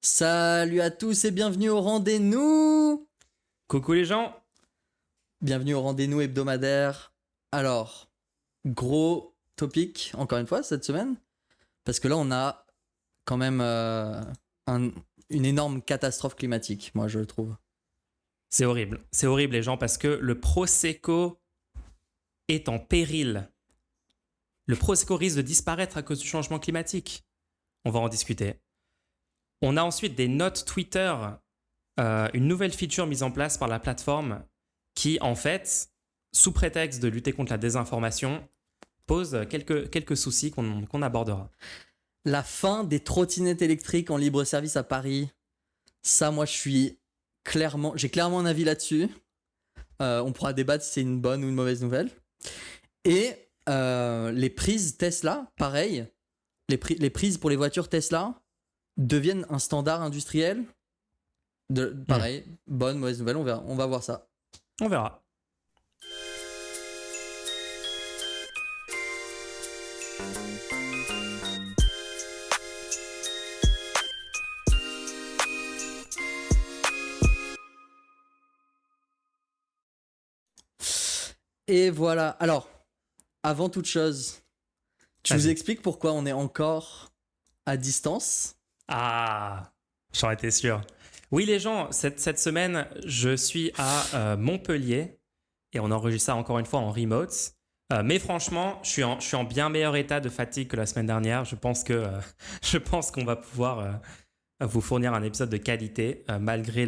Salut à tous et bienvenue au rendez-nous. Coucou les gens. Bienvenue au rendez-nous hebdomadaire. Alors, gros topic, encore une fois, cette semaine. Parce que là, on a quand même une énorme catastrophe climatique, moi, je le trouve. C'est horrible. C'est horrible les gens parce que le Prosecco est en péril. Le Prosecco risque de disparaître à cause du changement climatique. On va en discuter. On a ensuite des notes Twitter, une nouvelle feature mise en place par la plateforme qui, en fait, sous prétexte de lutter contre la désinformation, pose quelques soucis qu'on abordera. La fin des trottinettes électriques en libre service à Paris. Ça, moi, j'ai clairement un avis là-dessus. On pourra débattre si c'est une bonne ou une mauvaise nouvelle. Et les prises Tesla, pareil. Les prises pour les voitures Tesla deviennent un standard industriel. Pareil, bonne, mauvaise nouvelle, on va voir ça. On verra. Et voilà. Alors, avant toute chose, tu nous expliques pourquoi on est encore à distance? Ah, j'en étais sûr. Oui, les gens, cette semaine, je suis à Montpellier et on enregistre ça encore une fois en remote. Mais franchement, je suis en bien meilleur état de fatigue que la semaine dernière. Je pense qu'on va pouvoir vous fournir un épisode de qualité malgré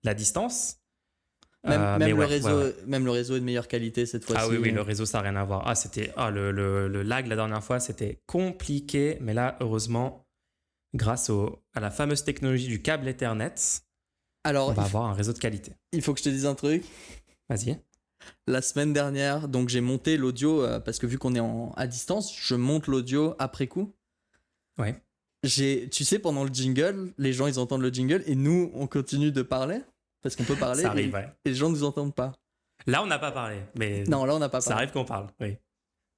la distance. Même Mais le ouais, réseau, ouais, ouais. même le réseau est de meilleure qualité cette fois-ci. Ah oui, oui, le réseau, ça n'a rien à voir. Le lag la dernière fois, c'était compliqué. Mais là, heureusement, grâce à la fameuse technologie du câble Ethernet, Alors, on va avoir un réseau de qualité. il faut que je te dise un truc. Vas-y. La semaine dernière, donc j'ai monté l'audio parce que vu qu'on est à distance, je monte l'audio après coup. Ouais. Tu sais, pendant le jingle, les gens ils entendent le jingle et nous on continue de parler parce qu'on peut parler Ça arrive, ouais. et les gens nous entendent pas. Là, on n'a pas parlé, mais Non, là on n'a pas ça parlé. arrive qu'on parle, oui.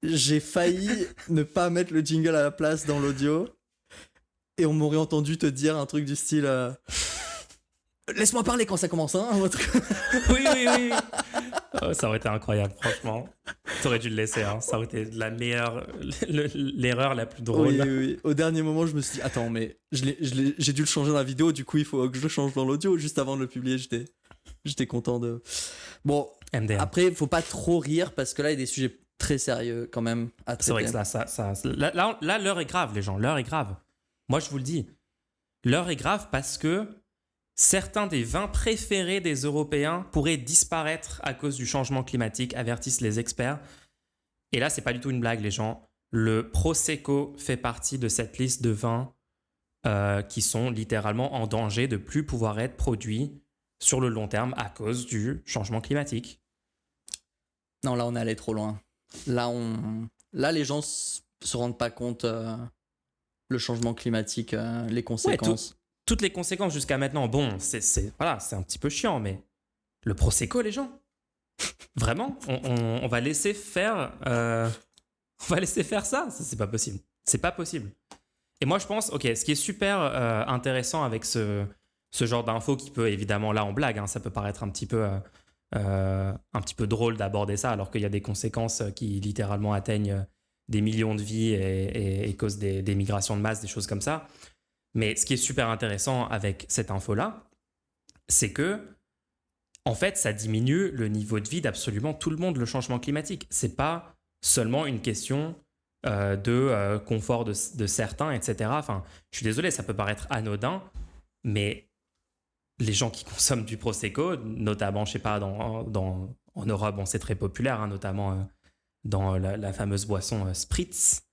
J'ai failli ne pas mettre le jingle à la place dans l'audio et on m'aurait entendu te dire un truc du style laisse-moi parler quand ça commence, hein. Oui, oui, oui. Oh, ça aurait été incroyable, franchement. T'aurais dû le laisser, hein. Ça aurait été l'erreur la plus drôle. Oui, oui, oui. Au dernier moment, je me suis dit attends, mais j'ai dû le changer dans la vidéo, du coup il faut que je le change dans l'audio. Juste avant de le publier, j'étais content de. Bon, MDR. après, faut pas trop rire parce que là il y a des sujets très sérieux quand même à traiter. C'est vrai que là, l'heure est grave, les gens. L'heure est grave. Moi, je vous le dis. L'heure est grave parce que certains des vins préférés des Européens pourraient disparaître à cause du changement climatique, avertissent les experts. Et là, c'est pas du tout une blague, les gens. Le Prosecco fait partie de cette liste de vins qui sont littéralement en danger de plus pouvoir être produits sur le long terme à cause du changement climatique. Non, là on est allé trop loin. Là les gens se rendent pas compte le changement climatique, les conséquences. Ouais, toutes les conséquences jusqu'à maintenant, bon, voilà, c'est un petit peu chiant, mais le Prosecco, les gens, vraiment, on va laisser faire, on va laisser faire ça, c'est pas possible. C'est pas possible. Et moi, je pense, ok, ce qui est super intéressant avec ce genre d'infos qui peut évidemment, là en blague, hein, ça peut paraître un petit peu drôle d'aborder ça, alors qu'il y a des conséquences qui littéralement atteignent des millions de vies et causent des migrations de masse, des choses comme ça. Mais ce qui est super intéressant avec cette info-là, c'est que, en fait, ça diminue le niveau de vie d'absolument tout le monde, le changement climatique. C'est pas seulement une question de confort de certains, etc. Enfin, je suis désolé, ça peut paraître anodin, mais les gens qui consomment du Prosecco, notamment, je sais pas, en Europe, bon, c'est très populaire, hein, notamment dans la fameuse boisson Spritz,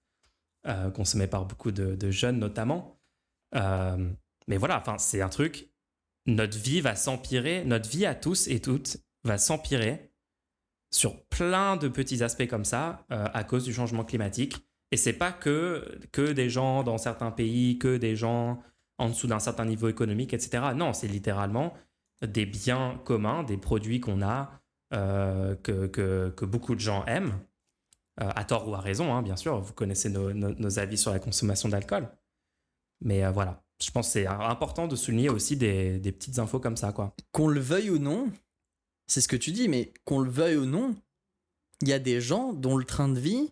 consommée par beaucoup de jeunes notamment. Mais voilà, enfin, c'est un truc. Notre vie va s'empirer, notre vie à tous et toutes va s'empirer sur plein de petits aspects comme ça à cause du changement climatique. Et c'est pas que des gens dans certains pays, que des gens en dessous d'un certain niveau économique, etc. Non, c'est littéralement des biens communs, des produits qu'on a, que beaucoup de gens aiment, à tort ou à raison, hein, bien sûr. Vous connaissez nos avis sur la consommation d'alcool. Mais voilà, Je pense que c'est important de souligner aussi des petites infos comme ça, quoi. Qu'on le veuille ou non, c'est ce que tu dis, mais qu'on le veuille ou non, il y a des gens dont le train de vie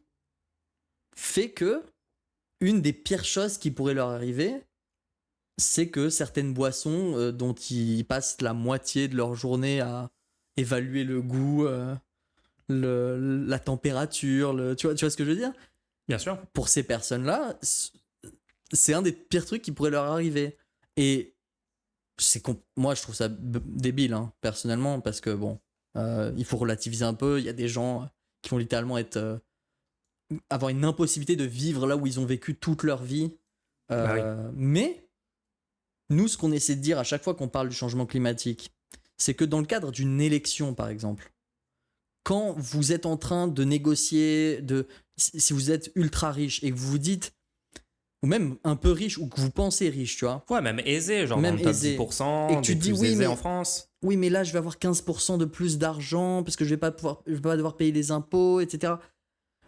fait que une des pires choses qui pourrait leur arriver, c'est que certaines boissons dont ils passent la moitié de leur journée à évaluer le goût, la température, tu vois ce que je veux dire? Bien sûr. Pour ces personnes-là, c'est un des pires trucs qui pourrait leur arriver. Et moi, je trouve ça débile, hein, personnellement, parce que bon, il faut relativiser un peu. Il y a des gens qui vont littéralement avoir une impossibilité de vivre là où ils ont vécu toute leur vie. Oui. Mais nous, ce qu'on essaie de dire à chaque fois qu'on parle du changement climatique, c'est que dans le cadre d'une élection, par exemple, quand vous êtes en train de négocier, si vous êtes ultra riche et que vous vous dites, ou même un peu riche, ou que vous pensez riche, tu vois. Ouais, même aisé, genre même dans le top aisé. 10% et que tu des dis, plus oui, aisés mais, en France. Oui, mais là, je vais avoir 15% de plus d'argent parce que je vais pas devoir payer les impôts, etc.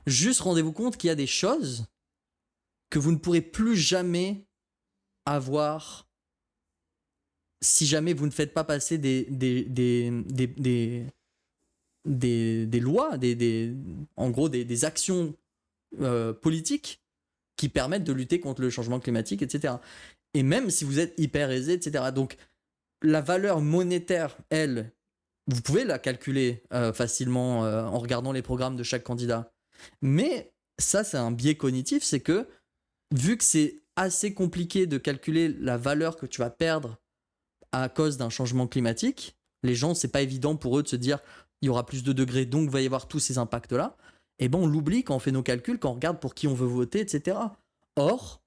Juste rendez-vous compte qu'il y a des choses que vous ne pourrez plus jamais avoir si jamais vous ne faites pas passer des lois, en gros des actions politiques qui permettent de lutter contre le changement climatique, etc. Et même si vous êtes hyper aisé, etc. Donc, la valeur monétaire, elle, vous pouvez la calculer facilement en regardant les programmes de chaque candidat. Mais ça, c'est un biais cognitif, c'est que vu que c'est assez compliqué de calculer la valeur que tu vas perdre à cause d'un changement climatique, les gens, c'est pas évident pour eux de se dire il y aura plus de degrés, donc il va y avoir tous ces impacts-là. Et ben on l'oublie quand on fait nos calculs, quand on regarde pour qui on veut voter, etc. Or,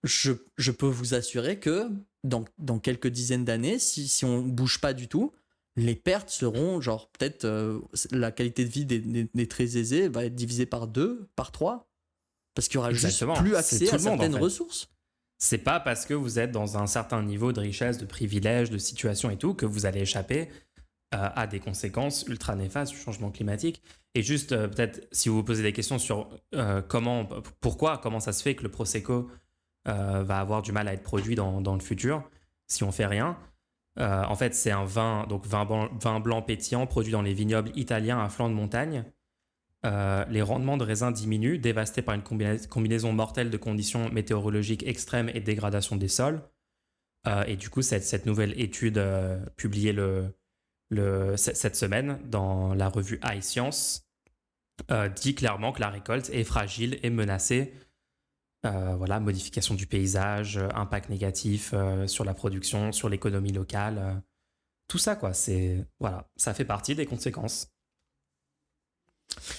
je peux vous assurer que dans quelques dizaines d'années, si on bouge pas du tout, les pertes seront genre peut-être la qualité de vie des très aisés va être divisée par 2, par 3, parce qu'il y aura Exactement. juste plus C'est accès tout à le monde, certaines en fait. ressources. C'est pas parce que vous êtes dans un certain niveau de richesse, de privilège, de situation et tout, que vous allez échapper à des conséquences ultra néfastes du changement climatique. Et juste, peut-être, si vous vous posez des questions sur comment ça se fait que le Prosecco va avoir du mal à être produit dans le futur, si on fait rien. En fait, c'est un vin blanc pétillant produit dans les vignobles italiens à flanc de montagne. Les rendements de raisins diminuent, dévastés par une combinaison mortelle de conditions météorologiques extrêmes et dégradation des sols. Et du coup, cette nouvelle étude publiée cette semaine dans la revue iScience dit clairement que la récolte est fragile et menacée. Modification du paysage, impact négatif sur la production, sur l'économie locale. Tout ça, quoi. Ça fait partie des conséquences.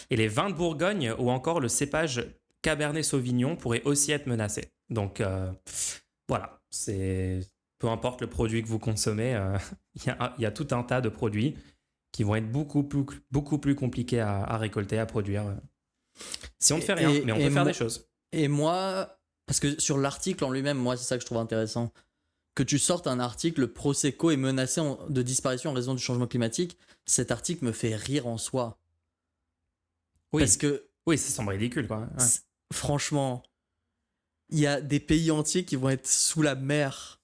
Et les vins de Bourgogne ou encore le cépage Cabernet Sauvignon pourraient aussi être menacés. Donc voilà, peu importe le produit que vous consommez, il y a tout un tas de produits qui vont être beaucoup plus compliqués à récolter, à produire. Si on ne fait rien, mais on peut faire des choses. Et moi, parce que sur l'article en lui-même, moi c'est ça que je trouve intéressant, que tu sortes un article, le Prosecco est menacé de disparition en raison du changement climatique, cet article me fait rire en soi. Oui. Parce que... Oui, ça semble ridicule, quoi. Ouais. Franchement, il y a des pays entiers qui vont être sous la mer.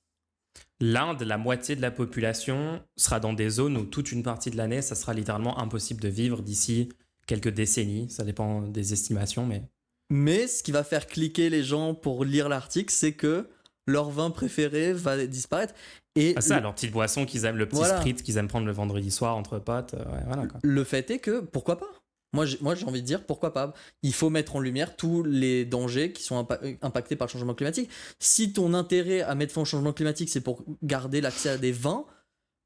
L'Inde, la moitié de la population sera dans des zones où toute une partie de l'année, ça sera littéralement impossible de vivre d'ici quelques décennies. Ça dépend des estimations, mais... Mais ce qui va faire cliquer les gens pour lire l'article, c'est que leur vin préféré va disparaître. Et leur petite boisson qu'ils aiment, le petit spritz qu'ils aiment prendre le vendredi soir entre potes. Voilà, quoi. Le fait est que, pourquoi pas ? Moi, j'ai envie de dire, pourquoi pas ? Il faut mettre en lumière tous les dangers qui sont impactés par le changement climatique. Si ton intérêt à mettre fin au changement climatique, c'est pour garder l'accès à des vins,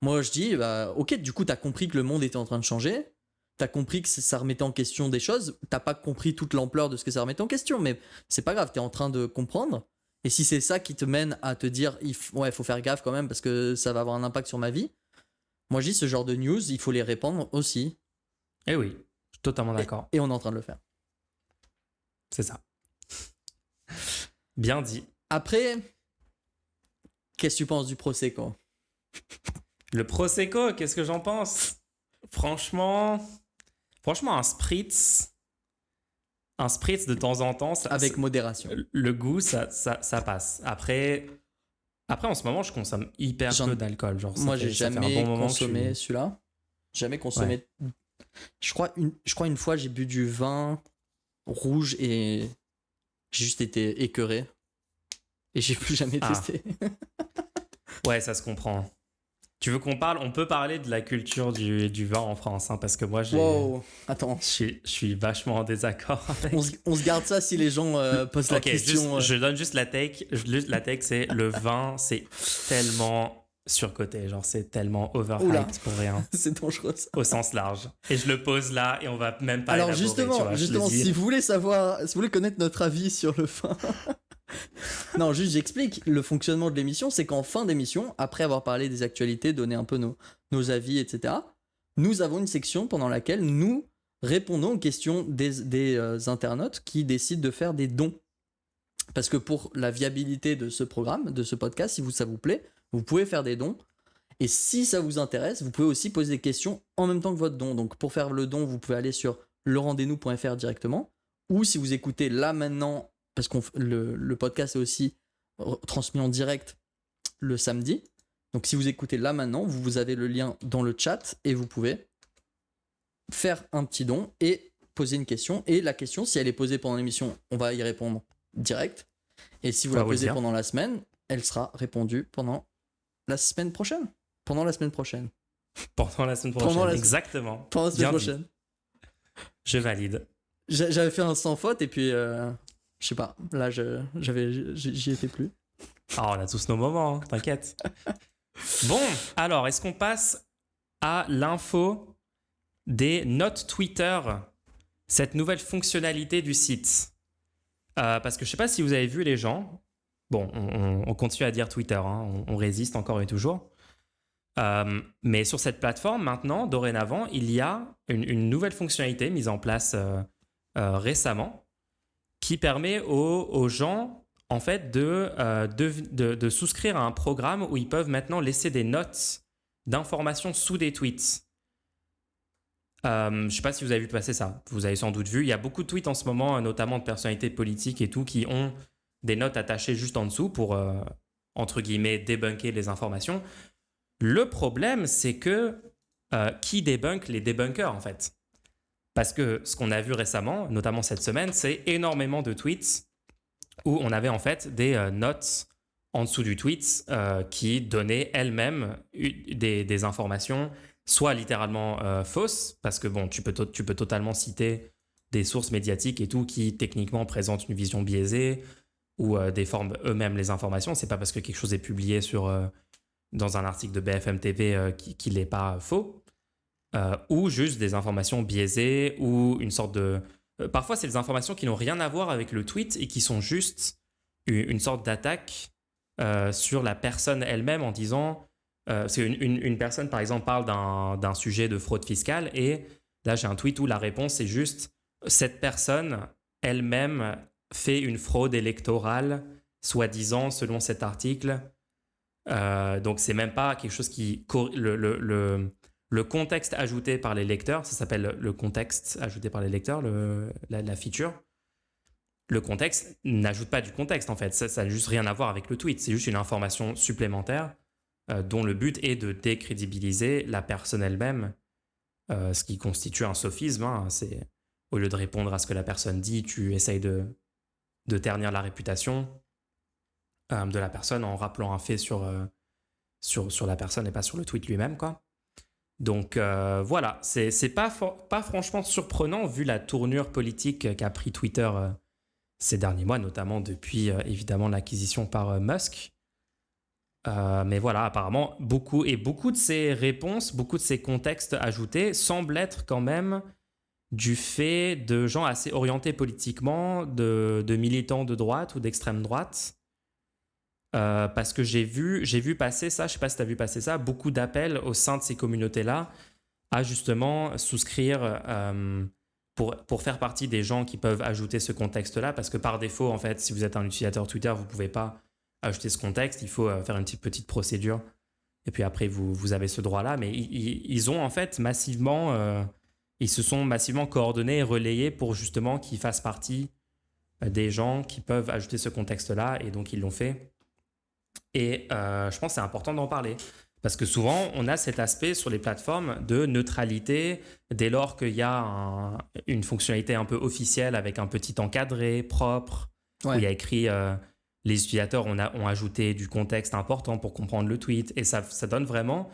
moi je dis, ok, du coup, t'as compris que le monde était en train de changer, t'as compris que ça remettait en question des choses, t'as pas compris toute l'ampleur de ce que ça remettait en question, mais c'est pas grave, t'es en train de comprendre. Et si c'est ça qui te mène à te dire, faut faire gaffe quand même parce que ça va avoir un impact sur ma vie, moi je dis, ce genre de news, il faut les répandre aussi. Eh oui. Totalement d'accord. Et on est en train de le faire. C'est ça. Bien dit. Après, qu'est-ce que tu penses du Prosecco ? Le Prosecco, qu'est-ce que j'en pense ? Franchement, un spritz de temps en temps... Avec modération. Le goût, ça passe. Après, Après, en ce moment, je consomme hyper J'en- peu d'alcool. Genre, Moi, j'ai ça fait un jamais bon moment que consommé celui-là. Jamais consommé. Je crois une fois, j'ai bu du vin rouge et j'ai juste été écœuré. Et j'ai plus jamais Ah. testé. Ouais, ça se comprend. Tu veux qu'on parle? On peut parler de la culture du vin en France, hein, parce que moi, Wow, attends. je suis vachement en désaccord avec. On se garde ça si les gens posent la Ok, question. je donne juste la take. La take, c'est le vin, c'est tellement surcoté. Genre, c'est tellement Oula. overhyped pour rien. C'est dangereux ça. Au sens large. Et je le pose là et on va même pas Alors élaborer, tu vois, je le justement, dis. si vous voulez savoir, si vous voulez connaître notre avis sur le vin. Non, juste j'explique le fonctionnement de l'émission, c'est qu'en fin d'émission, après avoir parlé des actualités, donné un peu nos avis, etc., nous avons une section pendant laquelle nous répondons aux questions des internautes qui décident de faire des dons. Parce que pour la viabilité de ce programme, de ce podcast, si ça vous plaît, vous pouvez faire des dons. Et si ça vous intéresse, vous pouvez aussi poser des questions en même temps que votre don. Donc pour faire le don, vous pouvez aller sur lerendez-nous.fr directement. Ou si vous écoutez là maintenant, parce que le podcast est aussi transmis en direct le samedi. Donc si vous écoutez là maintenant, vous avez le lien dans le chat et vous pouvez faire un petit don et poser une question. Et la question, si elle est posée pendant l'émission, on va y répondre direct. Et si vous la posez pendant la semaine, elle sera répondue pendant la semaine prochaine. Pendant la semaine prochaine. Exactement. Pendant la semaine prochaine. Je valide. J'avais fait un sans faute et puis je sais pas, là j'y étais plus. Ah, on a tous nos moments, hein, t'inquiète. Bon, alors est-ce qu'on passe à l'info des notes Twitter, cette nouvelle fonctionnalité du site? Parce que je sais pas si vous avez vu les gens. Bon, on continue à dire Twitter, hein, on résiste encore et toujours. Mais sur cette plateforme, maintenant, dorénavant, il y a une nouvelle fonctionnalité mise en place récemment qui permet aux gens, en fait, de souscrire à un programme où ils peuvent maintenant laisser des notes d'informations sous des tweets. Je ne sais pas si vous avez vu passer ça. Vous avez sans doute vu. Il y a beaucoup de tweets en ce moment, notamment de personnalités politiques et tout, qui ont des notes attachées juste en dessous pour, entre guillemets, débunker les informations. Le problème, c'est que qui débunk les débunkers, en fait? Parce que ce qu'on a vu récemment, notamment cette semaine, c'est énormément de tweets où on avait en fait des notes en dessous du tweet qui donnaient elles-mêmes des informations, soit littéralement fausses, parce que bon, tu peux totalement citer des sources médiatiques et tout qui techniquement présentent une vision biaisée ou déforment eux-mêmes les informations. C'est pas parce que quelque chose est publié dans un article de BFM TV qu'il n'est pas faux. Ou juste des informations biaisées ou une sorte de... parfois, c'est des informations qui n'ont rien à voir avec le tweet et qui sont juste une sorte d'attaque sur la personne elle-même en disant... c'est une personne, par exemple, parle d'un sujet de fraude fiscale et là, j'ai un tweet où la réponse est juste cette personne elle-même fait une fraude électorale, soi-disant, selon cet article. Donc, c'est même pas quelque chose qui... Le contexte ajouté par les lecteurs, ça s'appelle le contexte ajouté par les lecteurs, la feature. Le contexte n'ajoute pas du contexte, en fait. Ça n'a juste rien à voir avec le tweet. C'est juste une information supplémentaire dont le but est de décrédibiliser la personne elle-même, ce qui constitue un sophisme. Hein. C'est, au lieu de répondre à ce que la personne dit, tu essayes de ternir la réputation de la personne en rappelant un fait sur la personne et pas sur le tweet lui-même, quoi. Donc voilà, c'est pas franchement surprenant vu la tournure politique qu'a pris Twitter ces derniers mois, notamment depuis évidemment l'acquisition par Musk. Mais voilà, apparemment, beaucoup de ces réponses, beaucoup de ces contextes ajoutés semblent être quand même du fait de gens assez orientés politiquement, de militants de droite ou d'extrême droite. Parce que j'ai vu passer ça, je ne sais pas si tu as vu passer ça, beaucoup d'appels au sein de ces communautés-là à justement souscrire pour faire partie des gens qui peuvent ajouter ce contexte-là, parce que par défaut, en fait, si vous êtes un utilisateur Twitter, vous ne pouvez pas ajouter ce contexte, il faut faire une petite procédure, et puis après, vous avez ce droit-là, mais ils ont en fait massivement, ils se sont massivement coordonnés et relayés pour justement qu'ils fassent partie des gens qui peuvent ajouter ce contexte-là, et donc ils l'ont fait. Et je pense que c'est important d'en parler. Parce que souvent, on a cet aspect sur les plateformes de neutralité. Dès lors qu'il y a une fonctionnalité un peu officielle avec un petit encadré propre, où il y a écrit les utilisateurs ont ajouté du contexte important pour comprendre le tweet. Et ça donne vraiment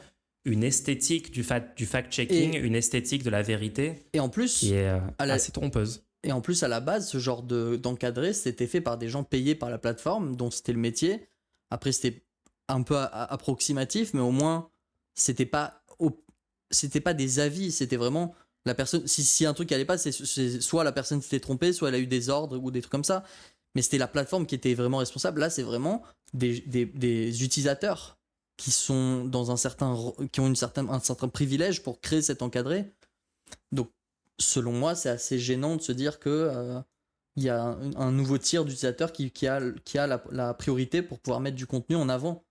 une esthétique du fact-checking, une esthétique de la vérité et en plus, qui est assez trompeuse. Et en plus, à la base, ce genre d'encadré, c'était fait par des gens payés par la plateforme, dont c'était le métier. Après, c'était un peu approximatif, mais au moins, c'était pas des avis, c'était vraiment la personne. Si un truc allait pas, c'est soit la personne s'était trompée, soit elle a eu des ordres ou des trucs comme ça. Mais c'était la plateforme qui était vraiment responsable. Là, c'est vraiment des utilisateurs qui sont dans un certain privilège pour créer cet encadré. Donc, selon moi, c'est assez gênant de se dire que il y a un nouveau tiers d'utilisateurs qui a la priorité pour pouvoir mettre du contenu en avant.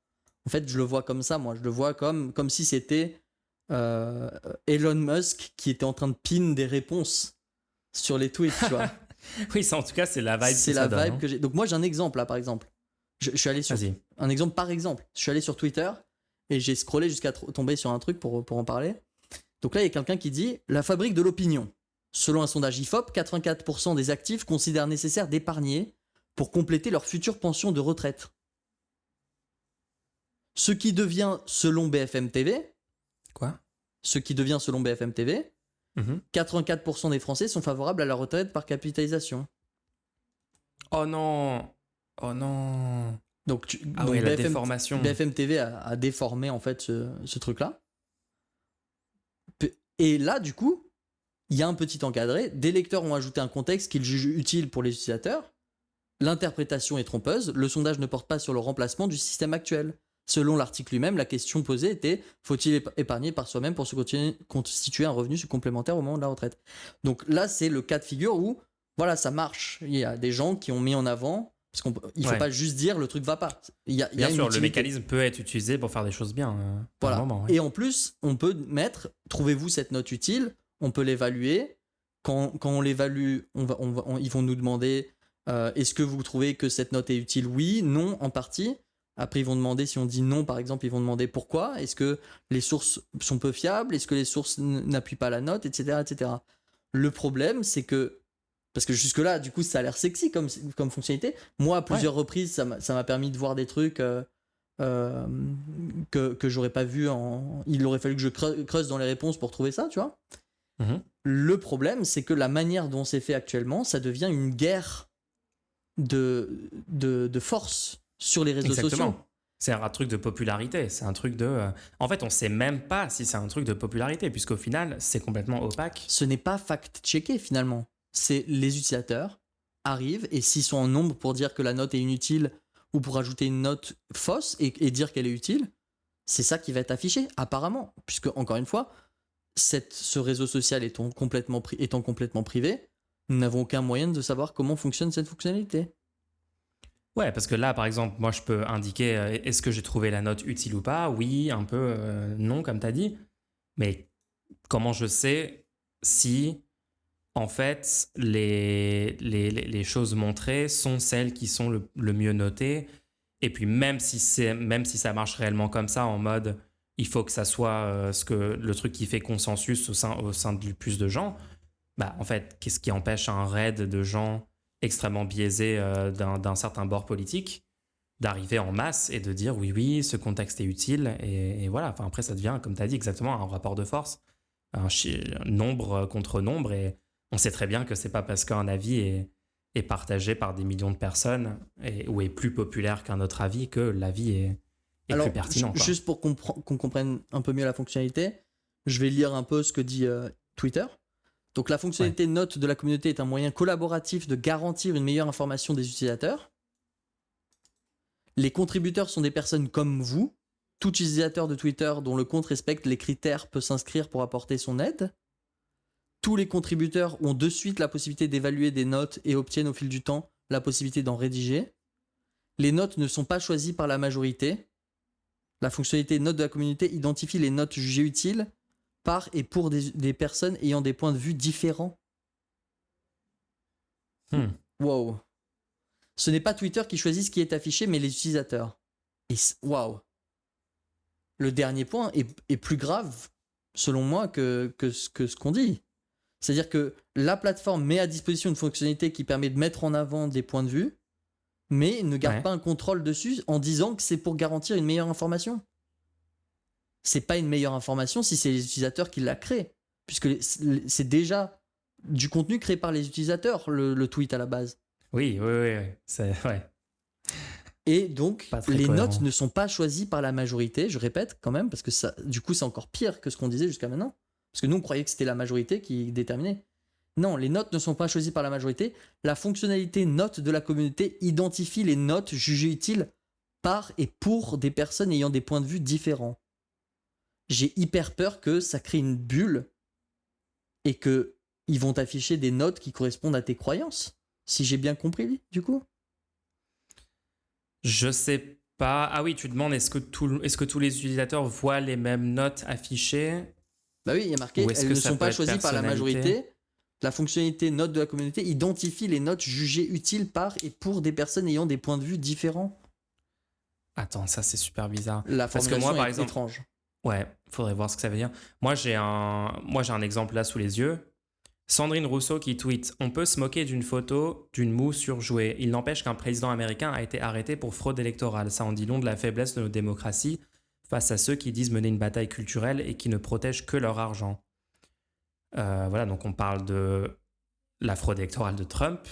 En fait, je le vois comme ça, moi. Je le vois comme si c'était Elon Musk qui était en train de pin des réponses sur les tweets, tu vois. Oui, ça, en tout cas, c'est la vibe. C'est la vibe que j'ai. Donc moi, j'ai un exemple là, par exemple. Je suis allé sur un exemple par exemple. Je suis allé sur Twitter et j'ai scrollé jusqu'à tomber sur un truc pour en parler. Donc là, il y a quelqu'un qui dit la fabrique de l'opinion. Selon un sondage IFOP, 84% des actifs considèrent nécessaire d'épargner pour compléter leur future pension de retraite. Ce qui devient, selon BFM TV, Quoi ? Ce qui devient, selon BFM TV, 84% des Français sont favorables à la retraite par capitalisation. Oh non. Oh non. Donc, la déformation. BFM TV a déformé en fait ce truc-là. Et là, du coup, il y a un petit encadré. Des lecteurs ont ajouté un contexte qu'ils jugent utile pour les utilisateurs. L'interprétation est trompeuse. Le sondage ne porte pas sur le remplacement du système actuel. Selon l'article lui-même, la question posée était « Faut-il épargner par soi-même pour se constituer un revenu complémentaire au moment de la retraite ?» Donc là, c'est le cas de figure où, voilà, ça marche. Il y a des gens qui ont mis en avant, parce qu'il ne faut pas juste dire « le truc va pas ». Bien sûr, le mécanisme peut être utilisé pour faire des choses bien. Voilà. Moment, Et en plus, on peut mettre « Trouvez-vous cette note utile ?» On peut l'évaluer. Quand on l'évalue, ils vont nous demander est-ce que vous trouvez que cette note est utile ? Oui, non, en partie. Après, ils vont demander, si on dit non, par exemple, ils vont demander pourquoi. Est-ce que les sources sont peu fiables ? Est-ce que les sources n'appuient pas la note, etc., etc. Le problème, c'est que, parce que jusque-là, du coup, ça a l'air sexy comme fonctionnalité. Moi, à plusieurs reprises, ça m'a permis de voir des trucs que j'aurais pas vu. Il aurait fallu que je creuse dans les réponses pour trouver ça, tu vois. Le problème, c'est que la manière dont c'est fait actuellement, ça devient une guerre de force sur les réseaux sociaux. C'est un truc de popularité. C'est un truc de... En fait, on sait même pas si c'est un truc de popularité, puisqu'au final, c'est complètement opaque. Ce n'est pas fact-checké, finalement. C'est les utilisateurs arrivent, et s'ils sont en nombre pour dire que la note est inutile ou pour ajouter une note fausse et dire qu'elle est utile, c'est ça qui va être affiché, apparemment. Puisque, encore une fois, ce réseau social étant complètement privé, nous n'avons aucun moyen de savoir comment fonctionne cette fonctionnalité. Ouais, parce que là, par exemple, moi, je peux indiquer est-ce que j'ai trouvé la note utile ou pas ? Oui, un peu, non, comme tu as dit. Mais comment je sais si, en fait, les choses montrées sont celles qui sont le mieux notées ? Et puis, même si ça marche réellement comme ça, en mode il faut que ça soit le truc qui fait consensus au sein du plus de gens, bah, en fait, qu'est-ce qui empêche un raid de gens extrêmement biaisés d'un certain bord politique d'arriver en masse et de dire oui, ce contexte est utile et voilà. Enfin, après, ça devient, comme tu as dit, exactement un rapport de force, un nombre contre nombre, et on sait très bien que c'est pas parce qu'un avis est partagé par des millions de personnes ou est plus populaire qu'un autre avis que l'avis est plus pertinent. Juste pour qu'on comprenne un peu mieux la fonctionnalité, je vais lire un peu ce que dit Twitter. Donc la fonctionnalité note de la communauté est un moyen collaboratif de garantir une meilleure information des utilisateurs. Les contributeurs sont des personnes comme vous. Tout utilisateur de Twitter dont le compte respecte les critères peut s'inscrire pour apporter son aide. Tous les contributeurs ont de suite la possibilité d'évaluer des notes et obtiennent au fil du temps la possibilité d'en rédiger. Les notes ne sont pas choisies par la majorité. La fonctionnalité note de la communauté identifie les notes jugées utiles par et pour des personnes ayant des points de vue différents. Wow. Ce n'est pas Twitter qui choisit ce qui est affiché, mais les utilisateurs. Et waouh, le dernier point est plus grave, selon moi, que ce qu'on dit. C'est-à-dire que la plateforme met à disposition une fonctionnalité qui permet de mettre en avant des points de vue, mais ne garde pas un contrôle dessus en disant que c'est pour garantir une meilleure information. C'est pas une meilleure information si c'est les utilisateurs qui la créent, puisque c'est déjà du contenu créé par les utilisateurs, le tweet à la base. Oui. C'est, ouais. Et donc, les cohérent. notes ne sont pas choisies par la majorité, je répète quand même, parce que ça, du coup, c'est encore pire que ce qu'on disait jusqu'à maintenant. Parce que nous, on croyait que c'était la majorité qui déterminait. Non, les notes ne sont pas choisies par la majorité. La fonctionnalité notes de la communauté identifie les notes jugées utiles par et pour des personnes ayant des points de vue différents. J'ai hyper peur que ça crée une bulle et que ils vont t'afficher des notes qui correspondent à tes croyances. Si j'ai bien compris, du coup. Je sais pas. Ah oui, tu demandes est-ce que tous les utilisateurs voient les mêmes notes affichées? Bah oui, il y a marqué, elles ne sont pas choisies par la majorité. La fonctionnalité notes de la communauté identifie les notes jugées utiles par et pour des personnes ayant des points de vue différents. Attends, ça c'est super bizarre. La formulation par est exemple, étrange. Ouais, faudrait voir ce que ça veut dire. Moi j'ai un exemple là sous les yeux. Sandrine Rousseau qui tweet « On peut se moquer d'une photo d'une moue surjouée. Il n'empêche qu'un président américain a été arrêté pour fraude électorale. Ça en dit long de la faiblesse de nos démocraties face à ceux qui disent mener une bataille culturelle et qui ne protègent que leur argent. » Voilà, donc on parle de la fraude électorale de Trump.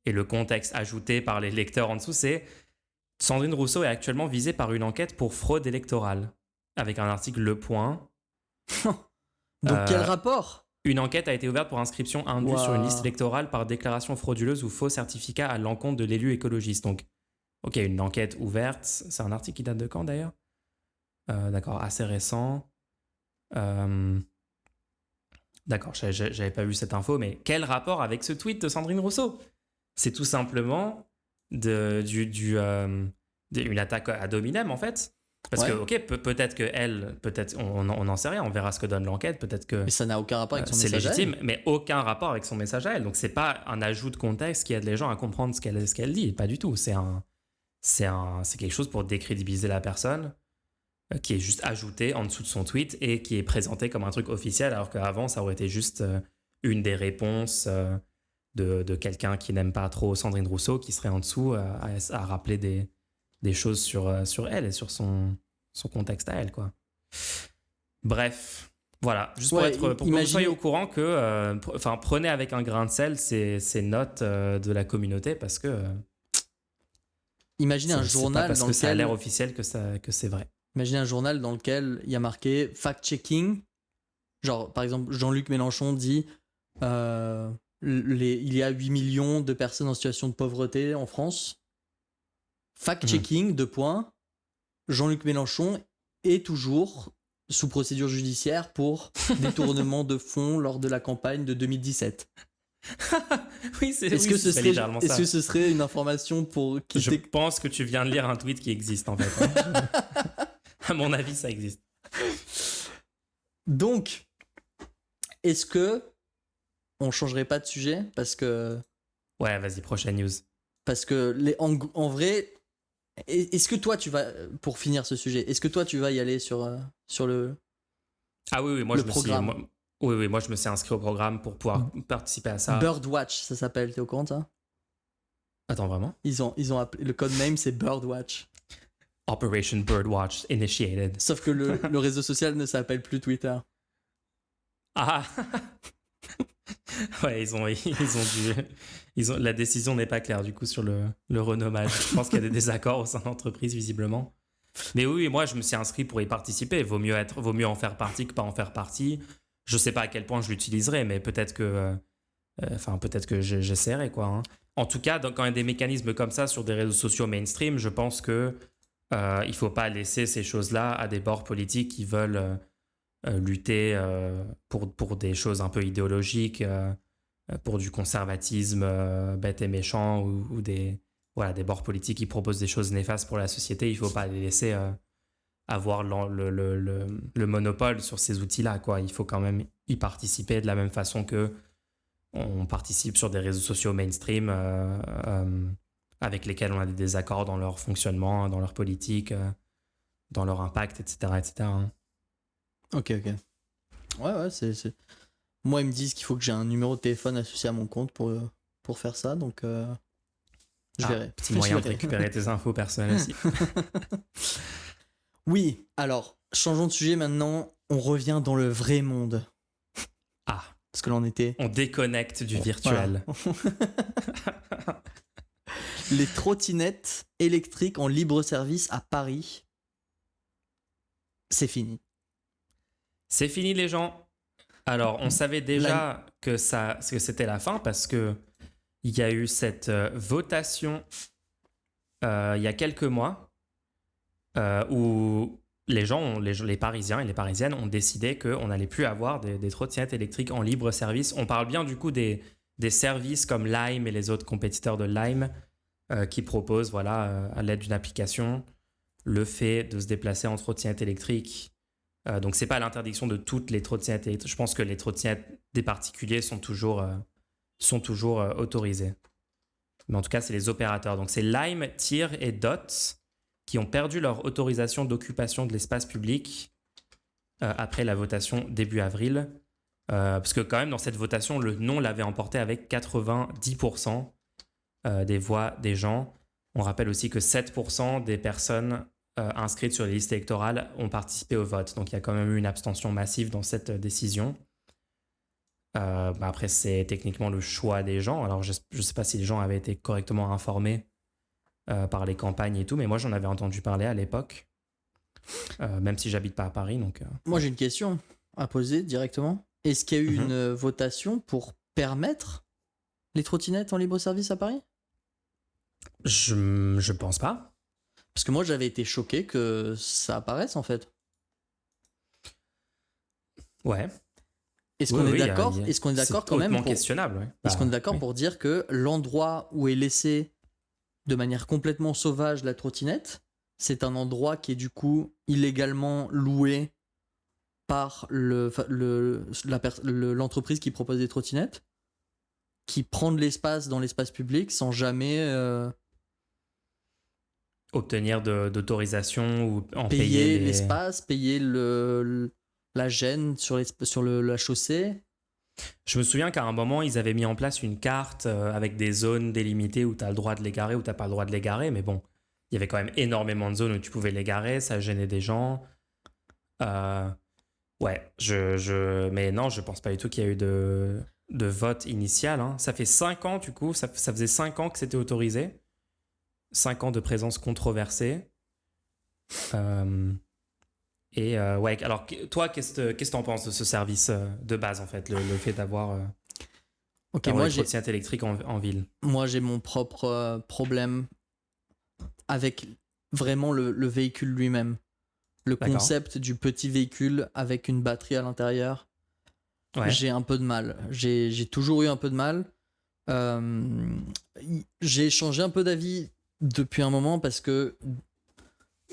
Et le contexte ajouté par les lecteurs en dessous, c'est « Sandrine Rousseau est actuellement visée par une enquête pour fraude électorale. » Avec un article Le Point. Donc quel rapport ? Une enquête a été ouverte pour inscription indue sur une liste électorale par déclaration frauduleuse ou faux certificat à l'encontre de l'élu écologiste. Donc, ok, une enquête ouverte. C'est un article qui date de quand d'ailleurs ? D'accord, assez récent. D'accord, j'avais pas vu cette info, mais quel rapport avec ce tweet de Sandrine Rousseau ? C'est tout simplement une attaque ad hominem en fait. Parce que, ok, peut-être que elle, on n'en sait rien, on verra ce que donne l'enquête, peut-être que... Mais ça n'a aucun rapport avec son c'est message légitime, à elle. mais aucun rapport avec son message à elle. Donc, c'est pas un ajout de contexte qui aide les gens à comprendre ce qu'elle dit, pas du tout. C'est quelque chose pour décrédibiliser la personne, qui est juste ajouté en dessous de son tweet et qui est présenté comme un truc officiel, alors qu'avant, ça aurait été juste une des réponses de quelqu'un qui n'aime pas trop Sandrine Rousseau, qui serait en dessous à rappeler des choses sur elle et sur son contexte à elle, quoi. Bref, voilà, juste pour que vous soyez au courant que prenez avec un grain de sel ces notes de la communauté parce que imaginez un journal parce dans que lequel ça a l'air officiel que c'est vrai. Imaginez un journal dans lequel il y a marqué fact-checking. Genre, par exemple, Jean-Luc Mélenchon dit il y a 8 millions de personnes en situation de pauvreté en France. Fact-checking, 2 points. Jean-Luc Mélenchon est toujours sous procédure judiciaire pour détournement de fonds lors de la campagne de 2017. Oui, est-ce que ce serait une information pour qui Je pense que tu viens de lire un tweet qui existe en fait. À mon avis, ça existe. Donc, est-ce que on changerait pas de sujet parce que... Ouais, vas-y, prochaine news. Parce que en vrai, est-ce que toi tu vas, pour finir ce sujet, est-ce que toi tu vas y aller sur le... Ah oui, moi moi je me suis inscrit au programme pour pouvoir participer à ça. Birdwatch, ça s'appelle, t'es au courant ça ? Attends, vraiment ? Ils ont appelé, le codename c'est Birdwatch. Operation Birdwatch initiated. Sauf que le réseau social ne s'appelle plus Twitter. Ah. Ouais, la décision n'est pas claire du coup sur le renommage. Je pense qu'il y a des désaccords au sein de l'entreprise visiblement. Mais oui, moi je me suis inscrit pour y participer. Vaut mieux en faire partie que pas en faire partie. Je sais pas à quel point je l'utiliserai, mais peut-être que j'essaierai quoi. Hein. En tout cas, quand il y a des mécanismes comme ça sur des réseaux sociaux mainstream, je pense que il faut pas laisser ces choses-là à des bords politiques qui veulent lutter pour des choses un peu idéologiques, pour du conservatisme bête et méchant ou des bords politiques qui proposent des choses néfastes pour la société. Il faut pas les laisser avoir le monopole sur ces outils-là, quoi. Il faut quand même y participer de la même façon que on participe sur des réseaux sociaux mainstream avec lesquels on a des désaccords dans leur fonctionnement, dans leur politique, dans leur impact, etc. etc. hein. Ok. Ouais, Moi, ils me disent qu'il faut que j'ai un numéro de téléphone associé à mon compte pour faire ça, donc je verrai. Petit moyen de récupérer tes infos personnelles aussi. Oui, alors, changeons de sujet maintenant. On revient dans le vrai monde. Ah, Parce que là, on était... on déconnecte du virtuel. Voilà. Les trottinettes électriques en libre service à Paris, c'est fini. C'est fini les gens. Alors, on savait déjà que c'était la fin parce que il y a eu cette votation il y a quelques mois où les Parisiens et les Parisiennes ont décidé qu'on n'allait plus avoir des trottinettes électriques en libre service. On parle bien du coup des services comme Lime et les autres compétiteurs de Lime qui proposent, voilà, à l'aide d'une application, le fait de se déplacer en trottinette électrique. Donc, c'est pas l'interdiction de toutes les trottinettes électriques. Je pense que les trottinettes des particuliers sont toujours autorisées. Mais en tout cas, c'est les opérateurs. Donc, c'est Lime, Tir et Dot qui ont perdu leur autorisation d'occupation de l'espace public après la votation début avril. Parce que quand même, dans cette votation, le non l'avait emporté avec 90% des voix des gens. On rappelle aussi que 7% des personnes inscrites sur les listes électorales ont participé au vote. Donc, il y a quand même eu une abstention massive dans cette décision. Après, c'est techniquement le choix des gens. Alors, je ne sais pas si les gens avaient été correctement informés par les campagnes et tout, mais moi, j'en avais entendu parler à l'époque, même si j'habite pas à Paris. Donc, Moi, j'ai une question à poser directement. Est-ce qu'il y a eu Mhm. une votation pour permettre les trottinettes en libre service à Paris ? je pense pas. Parce que moi, j'avais été choqué que ça apparaisse, en fait. Ouais. Est-ce qu'on est Oui, d'accord Est-ce qu'on est d'accord quand même hautement pour... questionnable. Ouais. Est-ce qu'on est d'accord oui. pour dire que l'endroit où est laissé de manière complètement sauvage la trottinette, c'est un endroit qui est du coup illégalement loué par l'entreprise qui propose des trottinettes, qui prend de l'espace dans l'espace public sans jamais Obtenir d'autorisation ou en payer payer les... l'espace, payer la gêne sur la chaussée. Je me souviens qu'à un moment, ils avaient mis en place une carte avec des zones délimitées où tu as le droit de les garer ou tu n'as pas le droit de les garer. Mais bon, il y avait quand même énormément de zones où tu pouvais les garer, ça gênait des gens. Ouais, mais non, je pense pas du tout qu'il y a eu de vote initial. Hein. Ça fait 5 ans, du coup, ça faisait 5 ans que c'était autorisé. 5 ans de présence controversée. Ouais, alors toi, qu'est-ce que t'en penses de ce service de base, en fait, le fait d'avoir Moi des trottinettes électriques en ville? Moi, j'ai mon propre problème avec vraiment le véhicule lui-même. Le D'accord. concept du petit véhicule avec une batterie à l'intérieur, Ouais. j'ai un peu de mal. J'ai toujours eu un peu de mal. J'ai changé un peu d'avis depuis un moment parce que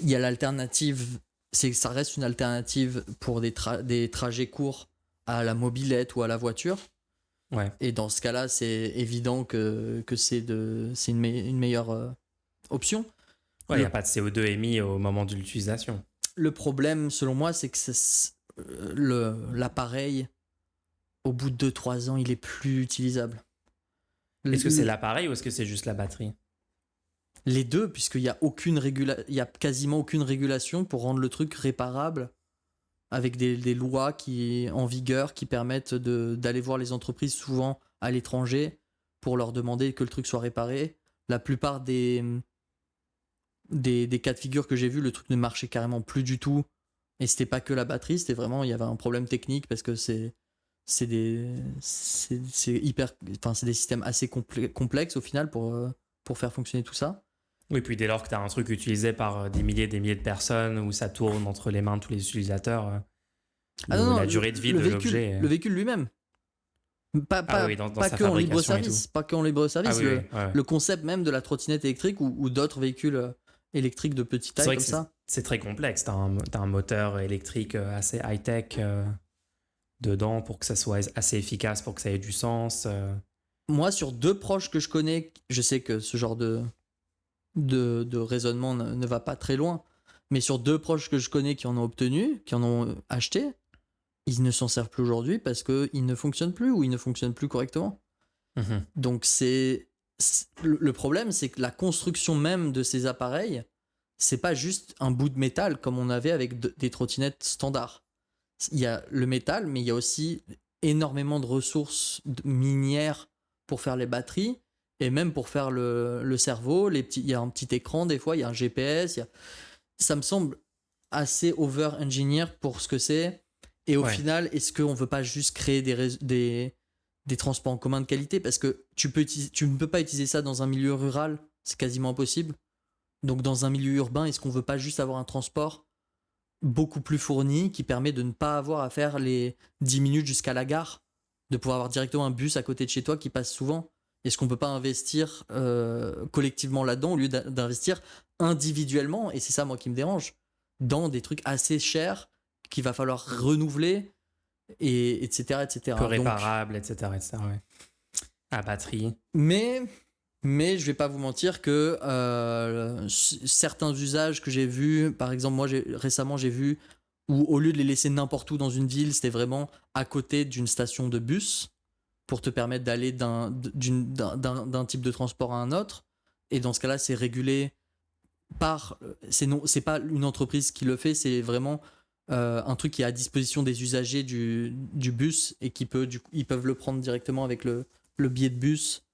il y a l'alternative, ça reste une alternative pour des trajets courts à la mobilette ou à la voiture. Ouais. Et dans ce cas-là, c'est évident que c'est une meilleure option. Ouais, il n'y a pas de CO2 émis au moment de l'utilisation. Le problème, selon moi, c'est que l'appareil, au bout de 2-3 ans, il est plus utilisable. Est-ce que c'est l'appareil ou est-ce que c'est juste la batterie? Les deux, puisqu'il y a il y a quasiment aucune régulation pour rendre le truc réparable, avec des lois en vigueur qui permettent d'aller voir les entreprises souvent à l'étranger pour leur demander que le truc soit réparé. La plupart des cas de figure que j'ai vus, le truc ne marchait carrément plus du tout. Et c'était pas que la batterie, c'était vraiment, il y avait un problème technique parce que c'est des systèmes assez complexes au final pour faire fonctionner tout ça. Oui, puis dès lors que tu as un truc utilisé par des milliers et des milliers de personnes, où ça tourne entre les mains de tous les utilisateurs, la durée de vie de l'objet... Le véhicule lui-même. Pas sa que en libre fabrication et service. Pas que en libre service. ouais. Le concept même de la trottinette électrique ou d'autres véhicules électriques de petite taille comme ça. C'est très complexe. T'as un moteur électrique assez high-tech dedans pour que ça soit assez efficace, pour que ça ait du sens. Moi, sur 2 proches que je connais, je sais que ce genre de de raisonnement ne va pas très loin. Mais sur 2 proches que je connais qui en ont obtenu, qui en ont acheté, ils ne s'en servent plus aujourd'hui parce qu'ils ne fonctionnent plus ou ils ne fonctionnent plus correctement. Mhm. Donc le problème, c'est que la construction même de ces appareils, c'est pas juste un bout de métal comme on avait avec des trottinettes standards. Il y a le métal, mais il y a aussi énormément de ressources minières pour faire les batteries et même pour faire le cerveau. Il y a un petit écran des fois, il y a un GPS. Ça me semble assez over-engineer pour ce que c'est. Et au final, est-ce qu'on veut pas juste créer des transports en commun de qualité? Parce que tu ne peux pas utiliser ça dans un milieu rural, c'est quasiment impossible. Donc dans un milieu urbain, est-ce qu'on veut pas juste avoir un transport beaucoup plus fourni qui permet de ne pas avoir à faire les 10 minutes jusqu'à la gare, de pouvoir avoir directement un bus à côté de chez toi qui passe souvent? Est-ce qu'on peut pas investir collectivement là-dedans au lieu d'investir individuellement, et c'est ça moi qui me dérange, dans des trucs assez chers qu'il va falloir renouveler, et etc. Peu réparable, etc. Ouais. À batterie. Mais je vais pas vous mentir que certains usages que j'ai vus, par exemple, moi récemment j'ai vu où au lieu de les laisser n'importe où dans une ville, c'était vraiment à côté d'une station de bus pour te permettre d'aller d'un type de transport à un autre. Et dans ce cas-là, c'est régulé par. C'est pas une entreprise qui le fait, c'est vraiment un truc qui est à disposition des usagers du bus et ils peuvent le prendre directement avec le billet de bus.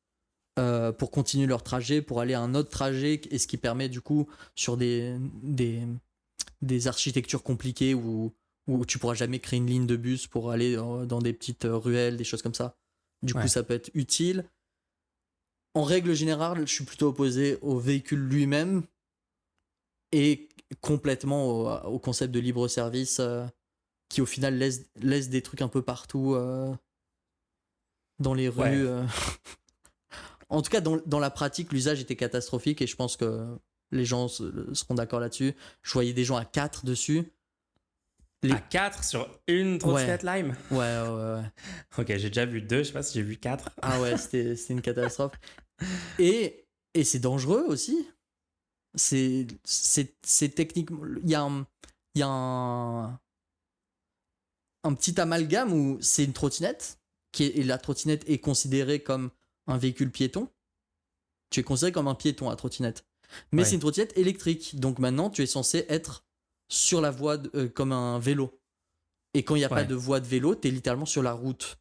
Pour continuer leur trajet, pour aller à un autre trajet, et ce qui permet du coup sur des architectures compliquées où tu pourras jamais créer une ligne de bus pour aller dans des petites ruelles, des choses comme ça. Du coup, ça peut être utile. En règle générale, je suis plutôt opposé au véhicule lui-même et complètement au concept de libre service qui au final laisse des trucs un peu partout dans les rues. En tout cas, dans la pratique, l'usage était catastrophique et je pense que les gens seront d'accord là-dessus. Je voyais des gens à 4 dessus. À 4 sur une trottinette Lime? Ouais. Ok, j'ai déjà vu 2, je sais pas si j'ai vu 4. Ah ouais, c'était une catastrophe. Et c'est dangereux aussi. C'est techniquement. Il y a un petit amalgame où c'est une trottinette, et la trottinette est considérée comme un véhicule piéton. Tu es considéré comme un piéton à trottinette. Mais c'est une trottinette électrique. Donc maintenant, tu es censé être sur la voie comme un vélo. Et quand il n'y a pas de voie de vélo, tu es littéralement sur la route.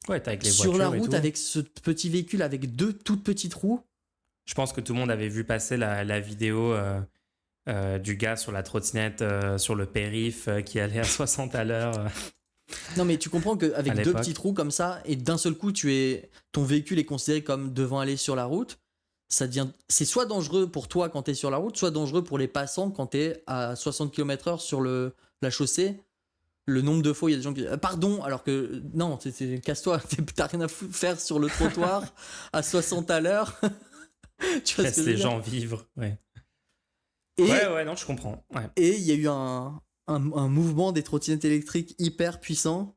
Ouais, t'es avec les sur voitures la route et tout. avec ce petit véhicule avec 2 toutes petites roues. Je pense que tout le monde avait vu passer la vidéo du gars sur la trottinette sur le périph qui allait à 60 à l'heure. Non mais tu comprends qu'avec 2 petites roues comme ça, et d'un seul coup ton véhicule est considéré comme devant aller sur la route, c'est soit dangereux pour toi quand t'es sur la route, soit dangereux pour les passants quand t'es à 60 km/h sur la chaussée. Le nombre de fois il y a des gens qui disent pardon, alors que non, casse-toi, t'as rien à faire sur le trottoir à 60 à l'heure. Tu laisses les gens vivre. Ouais, non, je comprends. Ouais. Et il y a eu un mouvement des trottinettes électriques hyper puissant,